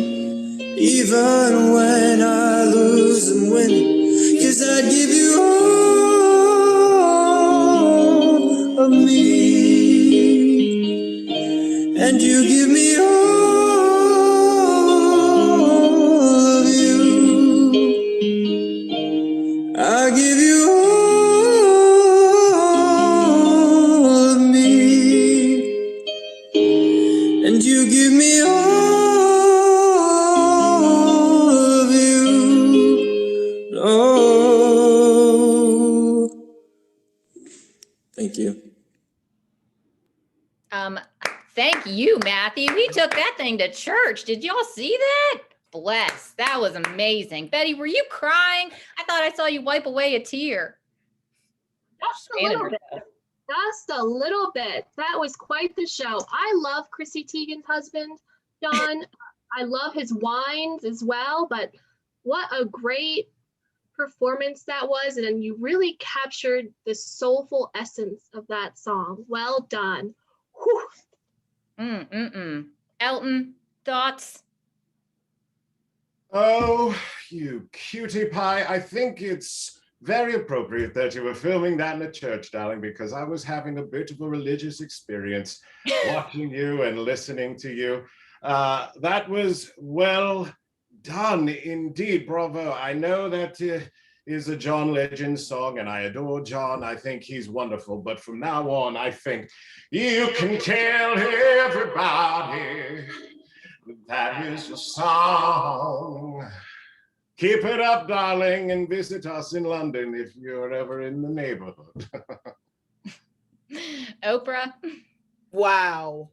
Even when I lose, I'm winning. 'Cause I'd give you all of me, and you give me all of you. I give you all of me, and you give me all of you. Oh, thank you. Thank you, Matthew. He took that thing to church. Did y'all see that? Bless. That was amazing. Betty, were you crying? I thought I saw you wipe away a tear. Just a little bit. Just a little bit. That was quite the show. I love Chrissy Teigen's husband, John. I love his wines as well, but what a great performance that was. And you really captured the soulful essence of that song. Well done. Whew. Elton, thoughts? Oh, you cutie pie. I think it's very appropriate that you were filming that in a church, darling, because I was having a bit of a religious experience watching you and listening to you. That was well done indeed. Bravo. I know that is a John Legend song, and I adore John. I think he's wonderful. But from now on, I think you can tell everybody that is your song. Keep it up, darling, and visit us in London if you're ever in the neighborhood. Oprah? Wow.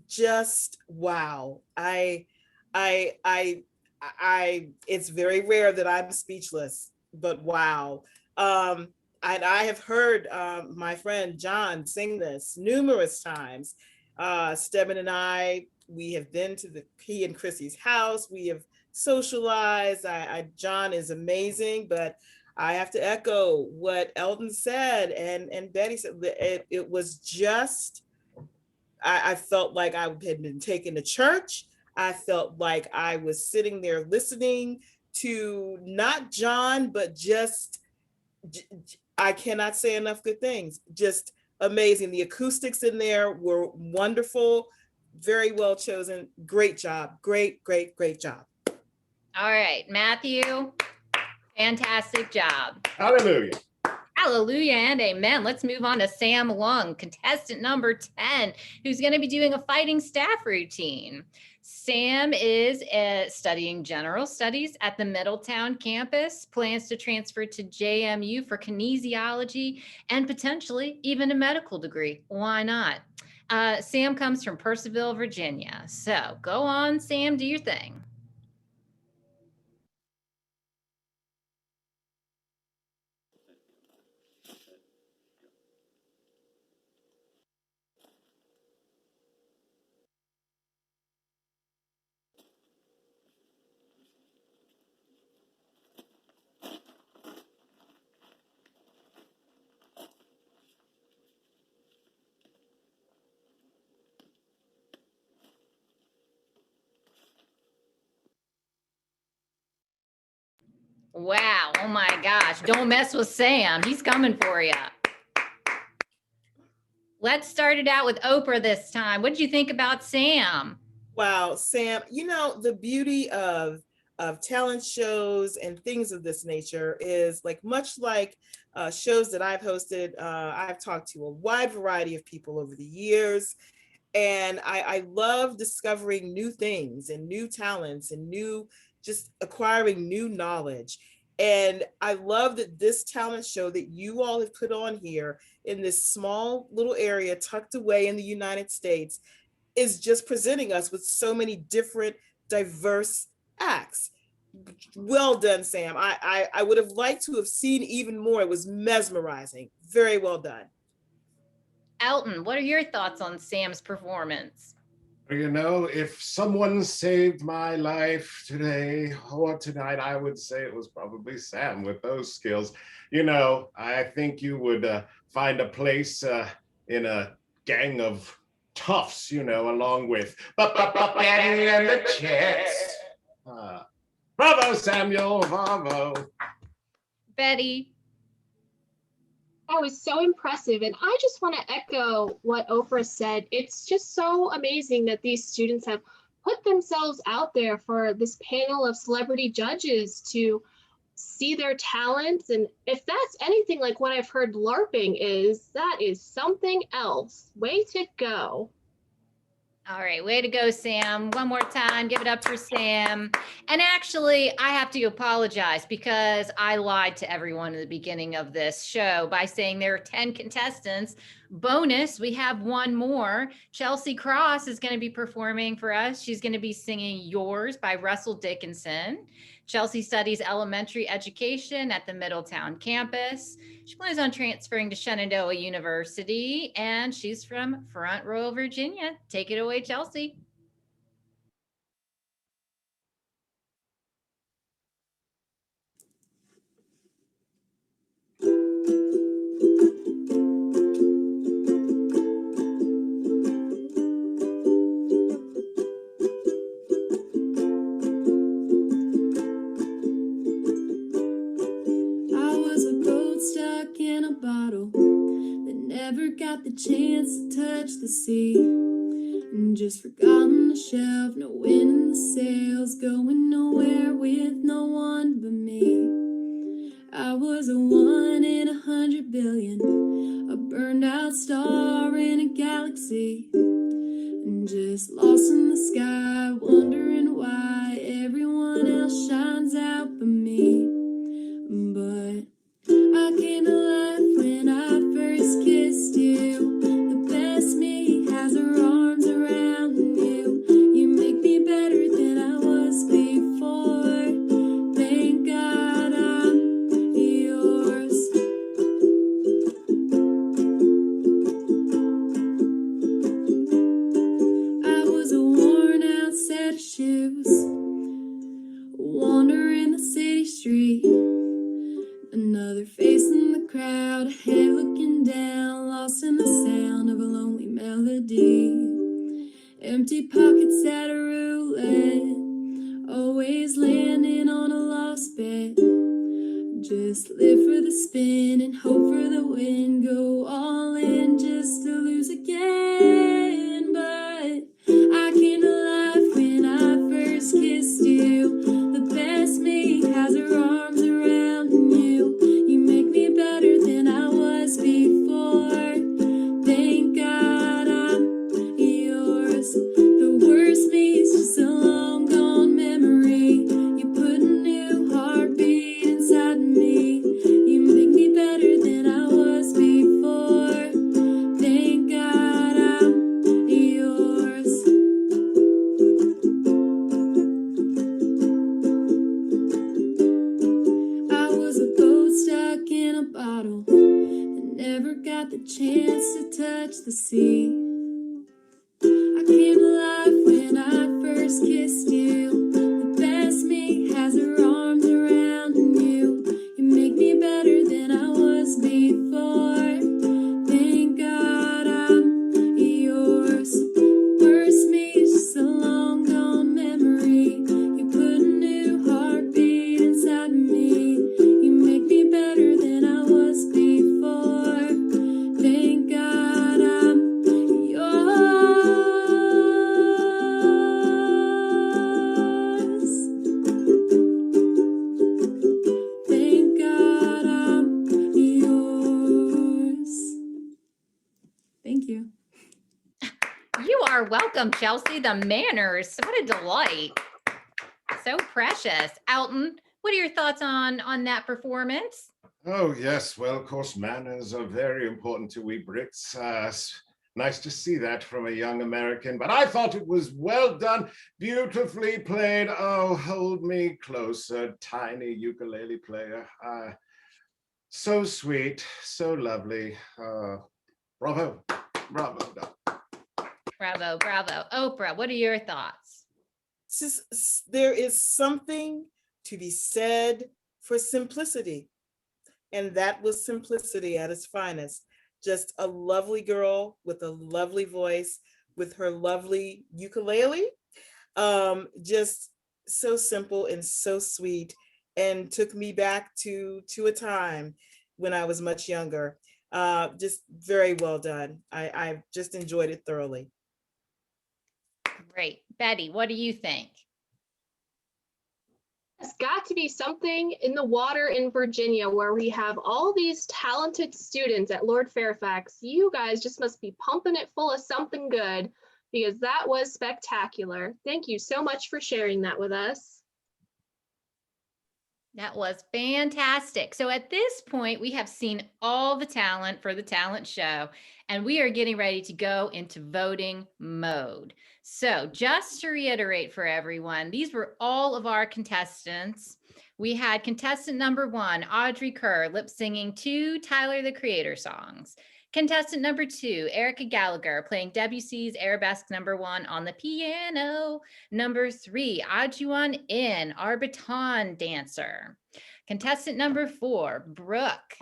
Just wow. I it's very rare that I'm speechless, but wow. And I have heard my friend John sing this numerous times. Stedman and I, we have been to he and Chrissy's house. We have socialized. John is amazing, but I have to echo what Eldon said and Betty said. It was just, I felt like I had been taken to church. I felt like I was sitting there listening to not John, but just, I cannot say enough good things. Just amazing. The acoustics in there were wonderful, very well chosen. Great job. Great, great, great job. All right, Matthew, fantastic job. Hallelujah. Hallelujah and amen. Let's move on to Sam Lung, contestant number 10, who's going to be doing a fighting staff routine. Sam is studying general studies at the Middletown campus, plans to transfer to JMU for kinesiology and potentially even a medical degree. Why not? Sam comes from Purcellville, Virginia. So go on, Sam, do your thing. Wow. Oh my gosh. Don't mess with Sam. He's coming for you. Let's start it out with Oprah this time. What did you think about Sam? Wow, Sam, you know, the beauty of talent shows and things of this nature is like much like shows that I've hosted. I've talked to a wide variety of people over the years, and I love discovering new things and new talents and just acquiring new knowledge. And I love that this talent show that you all have put on here in this small little area tucked away in the United States is just presenting us with so many different, diverse acts. Well done, Sam. I would have liked to have seen even more. It was mesmerizing. Very well done. Elton, what are your thoughts on Sam's performance? You know, if someone saved my life today or tonight, I would say it was probably Sam with those skills. You know, I think you would find a place in a gang of toughs, you know, along with Betty and the Chicks. Bravo, Samuel, bravo. Betty. That was so impressive. And I just want to echo what Oprah said. It's just so amazing that these students have put themselves out there for this panel of celebrity judges to see their talents. And if that's anything like what I've heard LARPing is, that is something else. Way to go. All right, way to go, Sam. One more time, give it up for Sam. And actually, I have to apologize because I lied to everyone in the beginning of this show by saying there are 10 contestants. Bonus, we have one more. Chelsea Cross is going to be performing for us. She's going to be singing Yours by Russell Dickinson. Chelsea studies elementary education at the Middletown campus. She plans on transferring to Shenandoah University, and she's from Front Row, Virginia. Take it away, Chelsea. In a bottle that never got the chance to touch the sea, and just forgot on the shelf, no wind in the sails, going nowhere with no one but me. I was a 1 in 100 billion, a burned out star in a galaxy, and just lost in the sky, wondering why everyone else shines out but me. But I came to life when I first kissed you. The best me has her arms around you. You make me better than I was before. empty street. Another face in the crowd, head looking down, lost in the sound of a lonely melody. Empty pockets at a roulette, always landing on a lost bet. Just live for the spin and hope for the win. Go all in just to lose again. But I came to life when I first kissed you. The best me has her arms around you. You make me better than I was before. Thank God I'm yours. The worst me is just a long gone memory. You put a new heartbeat inside me. You make me better than I was before. Thank God I'm yours. I was a boat stuck in a bottle and never got the chance to touch the sea. I came to life when I first kissed you. The best me has her arms around you. You make me better than I was before. Thank God I'm yours. Worst me is just a long gone memory. You put a new heartbeat inside me. You make me better than I was before. Thank God I'm yours. Thank God I'm yours. Thank you. You are welcome, Chelsea. The manners. What a delight. So precious. Alton, what are your thoughts on that performance? Oh, yes. Well, of course, manners are very important to we Brits. Nice to see that from a young American, but I thought it was well done, beautifully played. Oh, hold me closer, tiny ukulele player. So sweet, so lovely. Bravo, bravo. Bravo, bravo. Oprah, what are your thoughts? There is something to be said for simplicity. And that was simplicity at its finest. Just a lovely girl with a lovely voice, with her lovely ukulele. Just so simple and so sweet, and took me back to a time when I was much younger. Just very well done. I just enjoyed it thoroughly. Great. Betty, what do you think? It's got to be something in the water in Virginia where we have all these talented students at Lord Fairfax. You guys just must be pumping it full of something good, because that was spectacular. Thank you so much for sharing that with us. That was fantastic. So at this point, we have seen all the talent for the talent show, and we are getting ready to go into voting mode. So just to reiterate for everyone, these were all of our contestants. We had contestant number 1, Audrey Kerr, lip singing 2 Tyler the Creator songs. Contestant number 2, Erica Gallagher, playing Debussy's Arabesque number 1 on the piano. Number 3, Ajuan In, our baton dancer. Contestant number 4, Brooke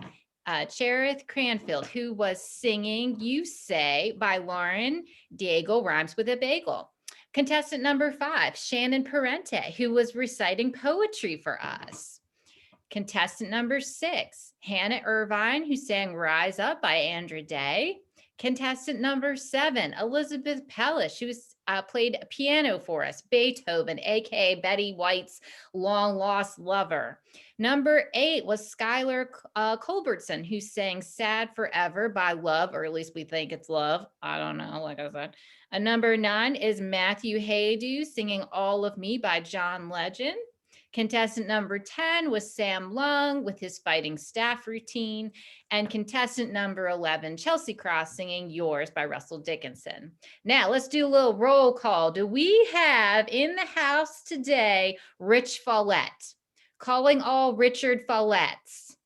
Cherith Cranfield, who was singing You Say by Lauren Diego, rhymes with a bagel. Contestant number 5, Shannon Parente, who was reciting poetry for us. Contestant number 6, Hannah Irvine, who sang Rise Up by Andra Day. Contestant number 7, Elizabeth Pellish, who played piano for us, Beethoven, aka Betty White's long lost lover. Number 8 was Skylar Culbertson, who sang Sad Forever by Love, or at least we think it's Love. I don't know, like I said. Number 9 is Matthew Haydu singing All of Me by John Legend. Contestant number 10 was Sam Lung with his fighting staff routine. And contestant number 11, Chelsea Cross, singing Yours by Russell Dickinson. Now let's do a little roll call. Do we have in the house today Rich Follett? Calling all Richard Folletts.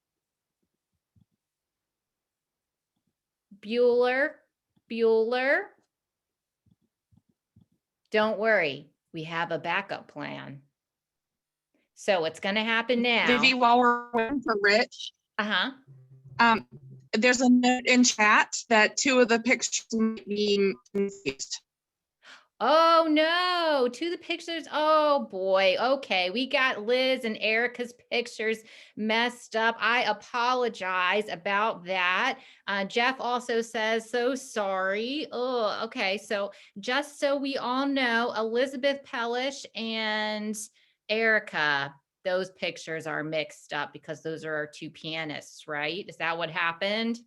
Bueller. Don't worry, we have a backup plan. So it's going to happen now. Vivi, while we're waiting for Rich, there's a note in chat that 2 of the pictures might be confused. Oh no, to the pictures. Oh boy. Okay. We got Liz and Erica's pictures messed up. I apologize about that. Jeff also says, so sorry. Oh, okay. So just so we all know, Elizabeth Pellish and Erica, those pictures are mixed up because those are our 2 pianists, right? Is that what happened?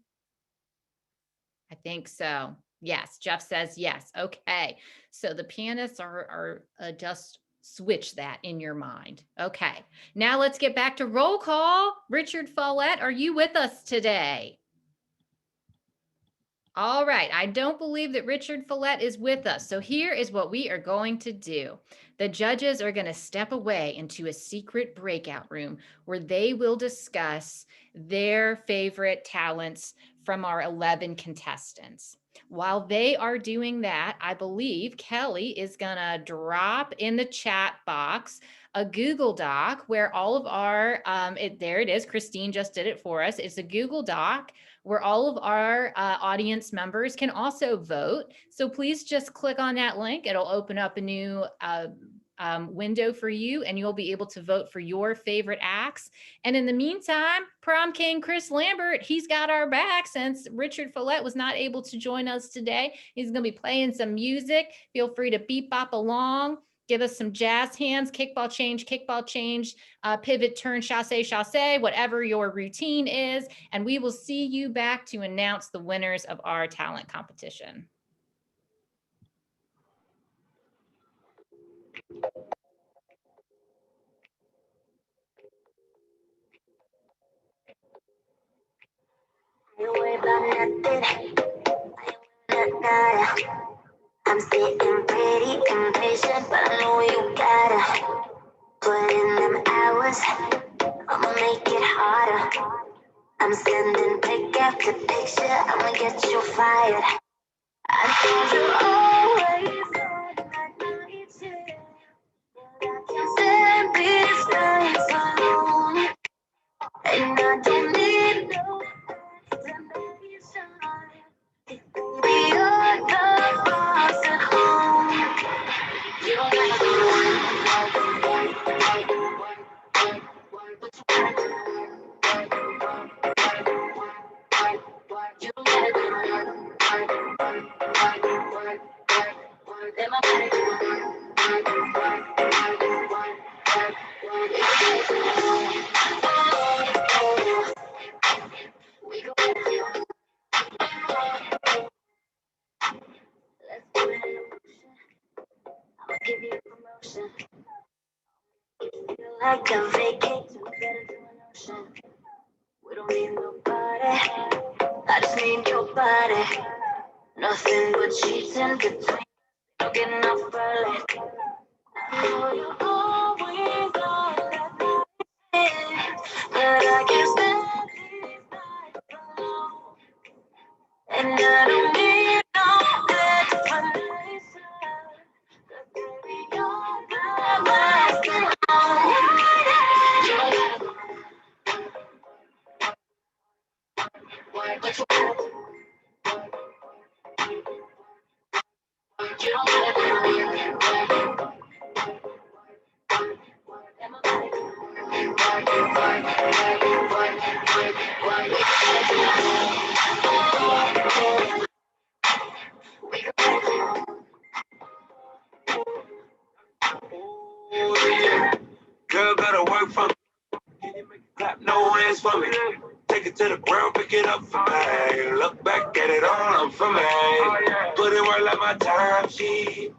I think so. Yes, Jeff says yes. Okay. So the pianists are just switch that in your mind. Okay. Now let's get back to roll call. Richard Follett, are you with us today? All right. I don't believe that Richard Follett is with us. So here is what we are going to do. The judges are going to step away into a secret breakout room where they will discuss their favorite talents from our 11 contestants. While they are doing that, I believe Kelly is going to drop in the chat box a Google Doc where all of our, there it is, Christine just did it for us. It's a Google Doc where all of our audience members can also vote. So please just click on that link. It'll open up a new window for you and you'll be able to vote for your favorite acts. And in the meantime, prom king Chris Lambert, he's got our back since Richard Follett was not able to join us today. He's gonna be playing some music. Feel free to beep bop along. Give us some jazz hands, kickball change, pivot, turn, chasse, whatever your routine is. And we will see you back to announce the winners of our talent competition. I'm sitting pretty impatient, but I know you gotta put in them hours. I'ma make it harder. I'm sending pick after picture. I'ma get you fired. I told you always that I need you, but I can't stand these nights alone, and I don't need no explanation. Baby, you're the boss at home. You don't gotta do give you promotion. Feel like a vacation, better do an ocean. We don't need nobody. I just need your body. Nothing but sheets in between. No getting off early. I know you always on that night, but I can't stand these nights alone, and I don't need no explanation. Baby, you're the last at home. You don't gotta work, but you gotta do. You don't gotta do. Girl, gotta work for me. Can you make it clap? No hands for me. Take it to the ground, pick it up for me. Look back at it all up for me. Put it work like my time sheet.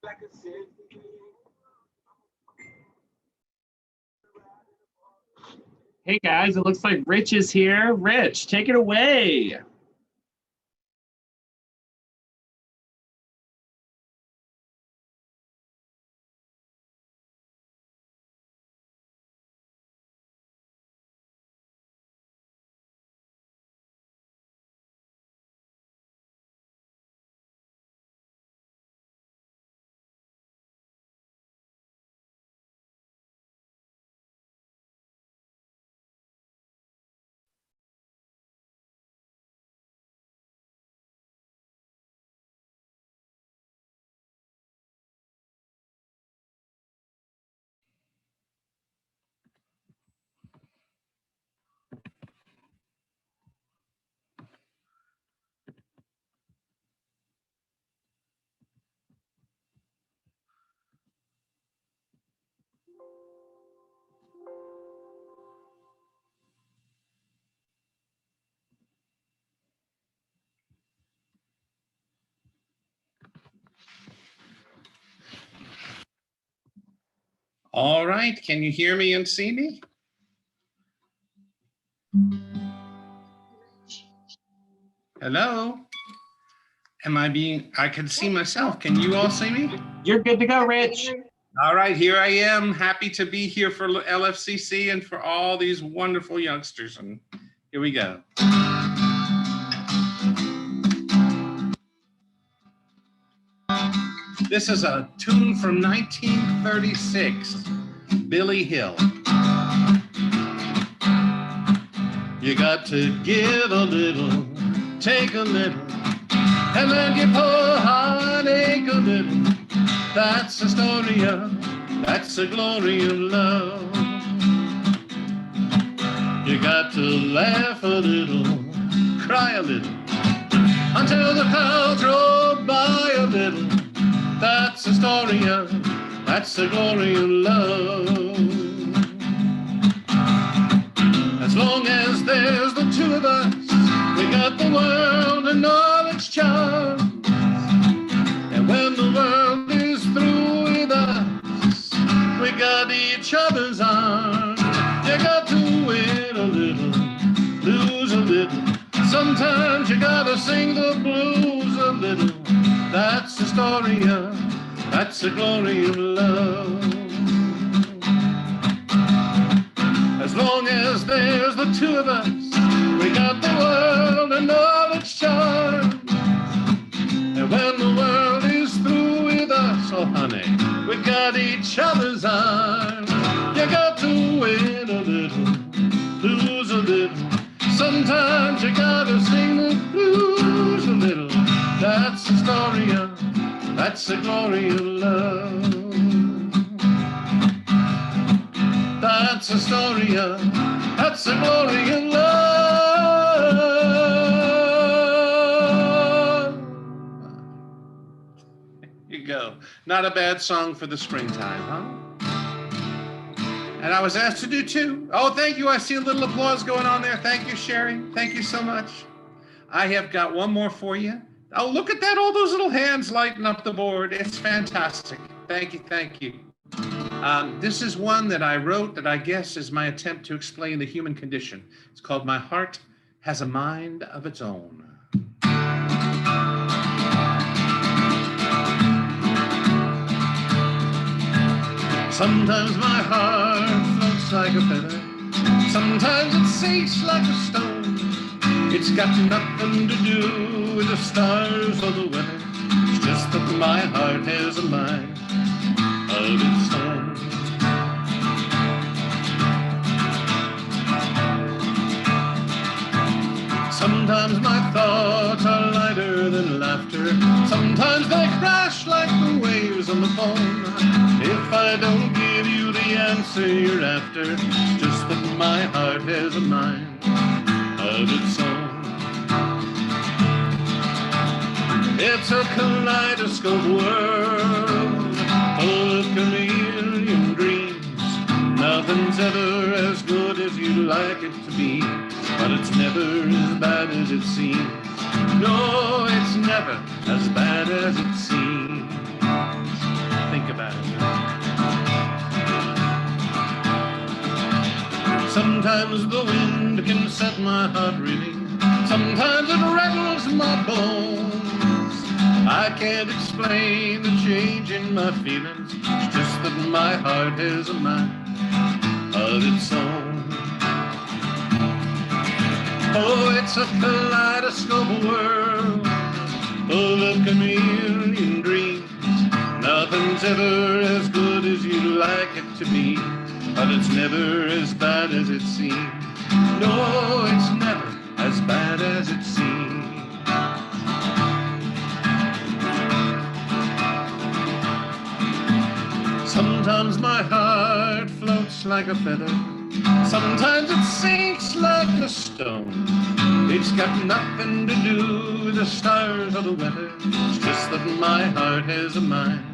Like a city. Hey guys, it looks like Rich is here. Rich, take it away. All right, can you hear me and see me? Hello? I can see myself. Can you all see me? You're good to go, Rich. All right, here I am. Happy to be here for LFCC and for all these wonderful youngsters. And here we go. This is a tune from 1936, Billy Hill. You got to give a little, take a little, and then your poor heart ache a little. That's the story of, that's the glory of love. You got to laugh a little, cry a little, until the clouds roll by a little. That's the story of, that's the glory of love. As long as there's the two of us, we got the world and all its charms. And when the world is through with us, we got each other's arms. You got to win a little, lose a little. Sometimes you gotta sing the blues a little. That's the story of, that's the glory of love. As long as there's the two of us, we got the world and all its charms. And when the world is through with us, oh honey, we got each other's arms. You got to win a little, lose a little. Sometimes you gotta sing the blues a little. That's the story of, that's the glory of love. That's the story of, that's the glory of love. Here you go. Not a bad song for the springtime, huh? And I was asked to do two. Oh, thank you. I see a little applause going on there. Thank you, Sherry. Thank you so much. I have got one more for you. Oh, look at that. All those little hands lighting up the board. It's fantastic. Thank you. Thank you. This is one that I wrote that I guess is my attempt to explain the human condition. It's called My Heart Has a Mind of Its Own. Sometimes my heart floats like a feather. Sometimes it sinks like a stone. It's got nothing to do with the stars or the weather. It's just that my heart has a mind of its own. Sometimes my thoughts are lighter than laughter. Sometimes they crash like the waves on the phone. If I don't give you the answer you're after, it's just that my heart has a mind of its own. It's a kaleidoscope world, full of chameleon dreams. Nothing's ever as good as you'd like it to be, but it's never as bad as it seems. No, it's never as bad as it seems. Think about it. Sometimes the wind can set my heart reeling. Sometimes it rattles my bones. I can't explain the change in my feelings. It's just that my heart has a mind of its own. Oh, it's a kaleidoscope world, full of chameleon dreams. Nothing's ever as good as you'd like it to be, but it's never as bad as it seems. No, it's never as bad as it seems. Sometimes my heart floats like a feather. Sometimes it sinks like a stone. It's got nothing to do with the stars or the weather. It's just that my heart has a mind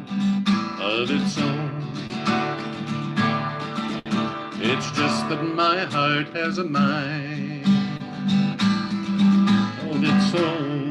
of its own. It's just that my heart has a mind of its own.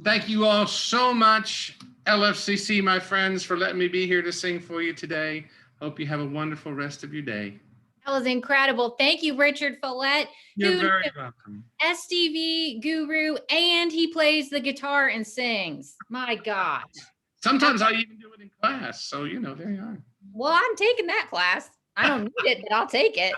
Thank you all so much, LFCC, my friends, for letting me be here to sing for you today. Hope you have a wonderful rest of your day. That was incredible. Thank you, Richard Follett. You're who very is welcome. SDV guru, and he plays the guitar and sings. My gosh. Sometimes I even do it in class. So, you know, there you are. Well, I'm taking that class. I don't need it, but I'll take it.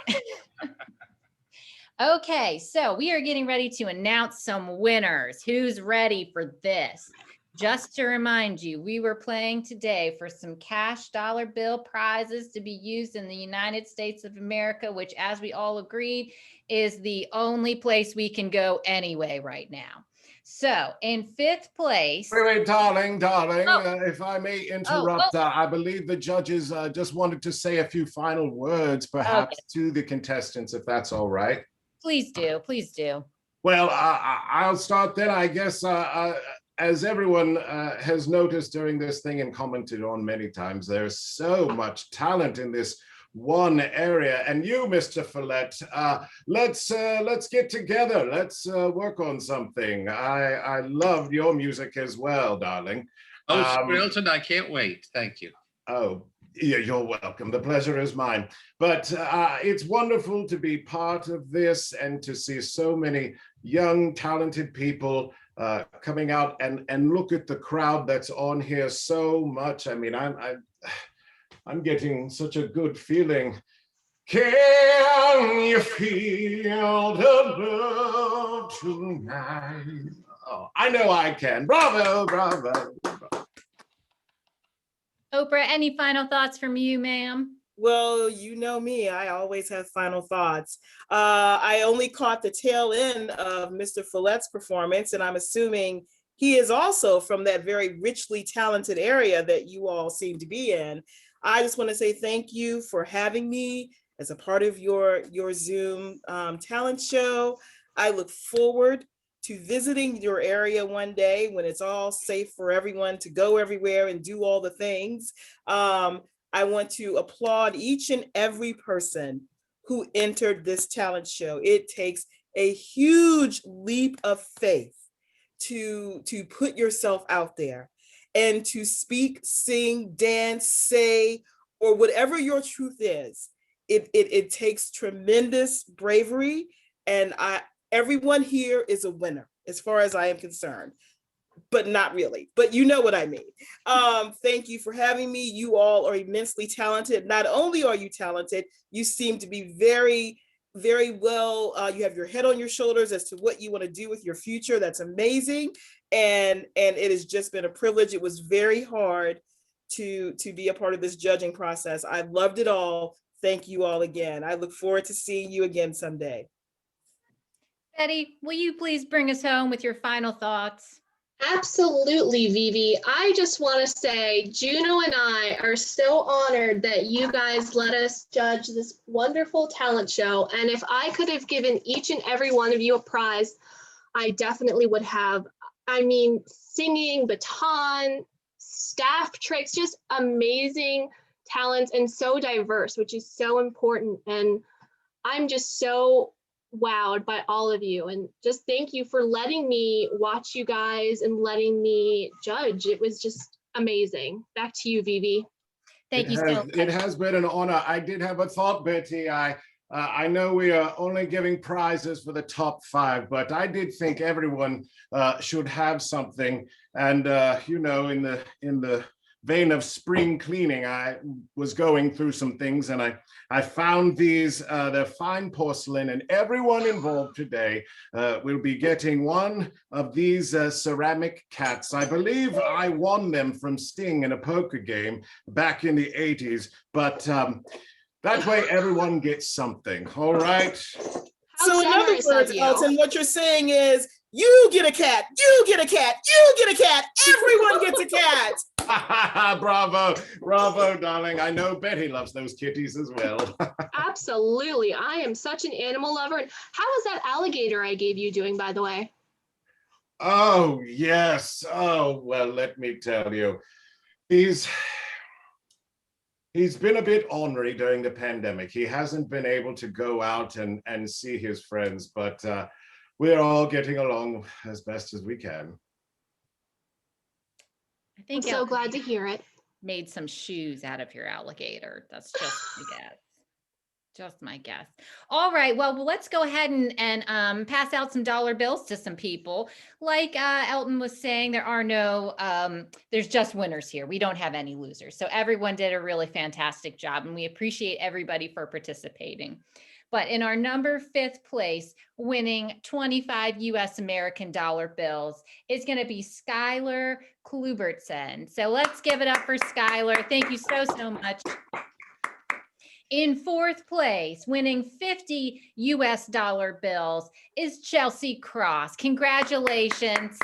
Okay, so we are getting ready to announce some winners. Who's ready for this? Just to remind you, we were playing today for some cash dollar bill prizes to be used in the United States of America, which, as we all agreed, is the only place we can go anyway right now. So in fifth place. Wait, darling, Oh. if I may interrupt, Oh. I believe the judges just wanted to say a few final words, perhaps, to the contestants, if that's all right. Please do, please do. Well, I'll start then, I guess. As everyone has noticed during this thing and commented on many times, there's so much talent in this one area. And you, Mr. Follett, let's get together. Let's work on something. I love your music as well, darling. Oh, Milton, I can't wait. Thank you. Oh, yeah, you're welcome. The pleasure is mine. But it's wonderful to be part of this and to see so many young, talented people coming out and look at the crowd that's on here so much. I mean, I'm getting such a good feeling. Can you feel the love tonight? Oh, I know I can. Bravo, bravo, bravo. Oprah, any final thoughts from you, ma'am? Well, you know me, I always have final thoughts. I only caught the tail end of Mr. Follett's performance, and I'm assuming he is also from that very richly talented area that you all seem to be in. I just want to say thank you for having me as a part of your Zoom talent show. I look forward to visiting your area one day when it's all safe for everyone to go everywhere and do all the things. I want to applaud each and every person who entered this talent show. It takes a huge leap of faith to put yourself out there and to speak, sing, dance, say, or whatever your truth is. It takes tremendous bravery, and everyone here is a winner as far as I am concerned, but not really, but you know what I mean. Thank you for having me. You all are immensely talented. Not only are you talented, you seem to be very, very well, you have your head on your shoulders as to what you want to do with your future. That's amazing. And it has just been a privilege. It was very hard to be a part of this judging process. I loved it all. Thank you all again. I look forward to seeing you again someday. Betty, will you please bring us home with your final thoughts? Absolutely, Vivi. I just want to say Juno and I are so honored that you guys let us judge this wonderful talent show. And if I could have given each and every one of you a prize, I definitely would have. I mean, singing, baton, staff tricks, just amazing talents and so diverse, which is so important. And I'm just so wowed by all of you, and just thank you for letting me watch you guys and letting me judge. It was just amazing. Back to you, Vivi. Thank you so much. It has been an honor. I did have a thought, Betty. I know we are only giving prizes for the top 5, but I did think everyone should have something. And you know, in the vein of spring cleaning, I was going through some things, and I found these. They're fine porcelain, and everyone involved today will be getting one of these ceramic cats. I believe I won them from Sting in a poker game back in the 80s, but that way everyone gets something. All right. So in other words, Elton, what you're saying is you get a cat, you get a cat, you get a cat, everyone gets a cat. Bravo, bravo, darling. I know Betty loves those kitties as well. Absolutely. I am such an animal lover. And how is that alligator I gave you doing, by the way? Oh, yes. Oh, well, let me tell you. He's been a bit ornery during the pandemic. He hasn't been able to go out and see his friends, but we're all getting along as best as we can. I think I'm so Elton glad to hear it. made some shoes out of your alligator. That's just my guess. Just my guess. All right. Well, let's go ahead and pass out some dollar bills to some people. Like Elton was saying, there are no, there's just winners here. We don't have any losers. So everyone did a really fantastic job, and we appreciate everybody for participating. But in our number 5th place, winning 25 US American dollar bills is going to be Skylar Klubertson. So let's give it up for Skylar. Thank you so much. In 4th place, winning 50 US dollar bills is Chelsea Cross. Congratulations.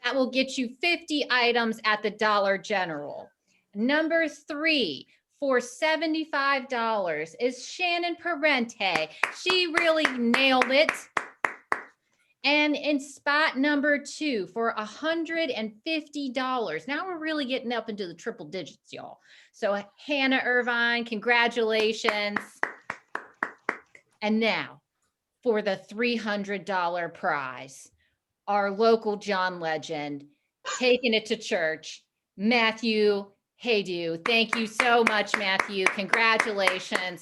That will get you 50 items at the Dollar General. Number 3, for $75 is Shannon Parente. She really nailed it. And in spot number 2 for $150. Now we're really getting up into the triple digits, y'all. So Hannah Irvine, congratulations. And now for the $300 prize, our local John legend, taking it to church, Matthew Haydu. Thank you so much, Matthew. Congratulations.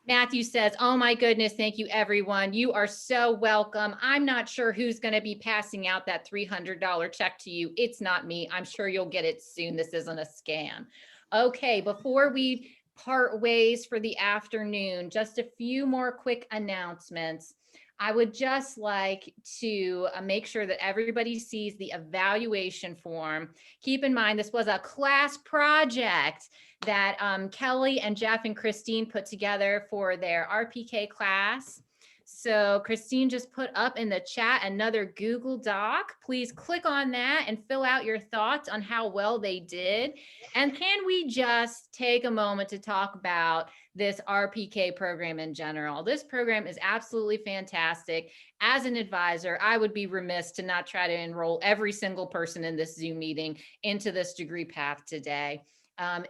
Matthew says, oh my goodness, thank you everyone. You are so welcome. I'm not sure who's going to be passing out that $300 check to you. It's not me. I'm sure you'll get it soon. This isn't a scam. Okay, before we part ways for the afternoon, just a few more quick announcements. I would just like to make sure that everybody sees the evaluation form. Keep in mind, this was a class project that Kelly and Jeff and Christine put together for their RPK class. So Christine just put up in the chat another Google Doc. Please click on that and fill out your thoughts on how well they did. And can we just take a moment to talk about this RPK program in general? This program is absolutely fantastic. As an advisor, I would be remiss to not try to enroll every single person in this Zoom meeting into this degree path today.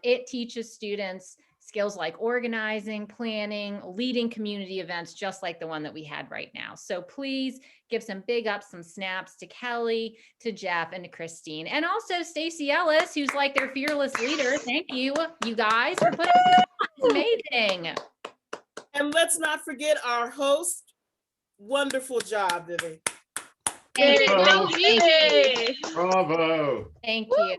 It teaches students skills like organizing, planning, leading community events, just like the one that we had right now. So please give some big ups, some snaps to Kelly, to Jeff, and to Christine. And also Stacey Ellis, who's like their fearless leader. Thank you, you guys, for putting this on. Amazing. And let's not forget our host. Wonderful job, Vivi. Thank Bravo. you. Bravo. Thank you.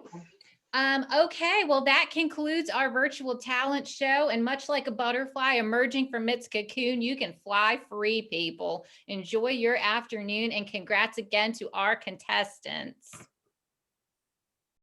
Okay, well, that concludes our virtual talent show. And much like a butterfly emerging from its cocoon, you can fly free, people. Enjoy your afternoon, and congrats again to our contestants.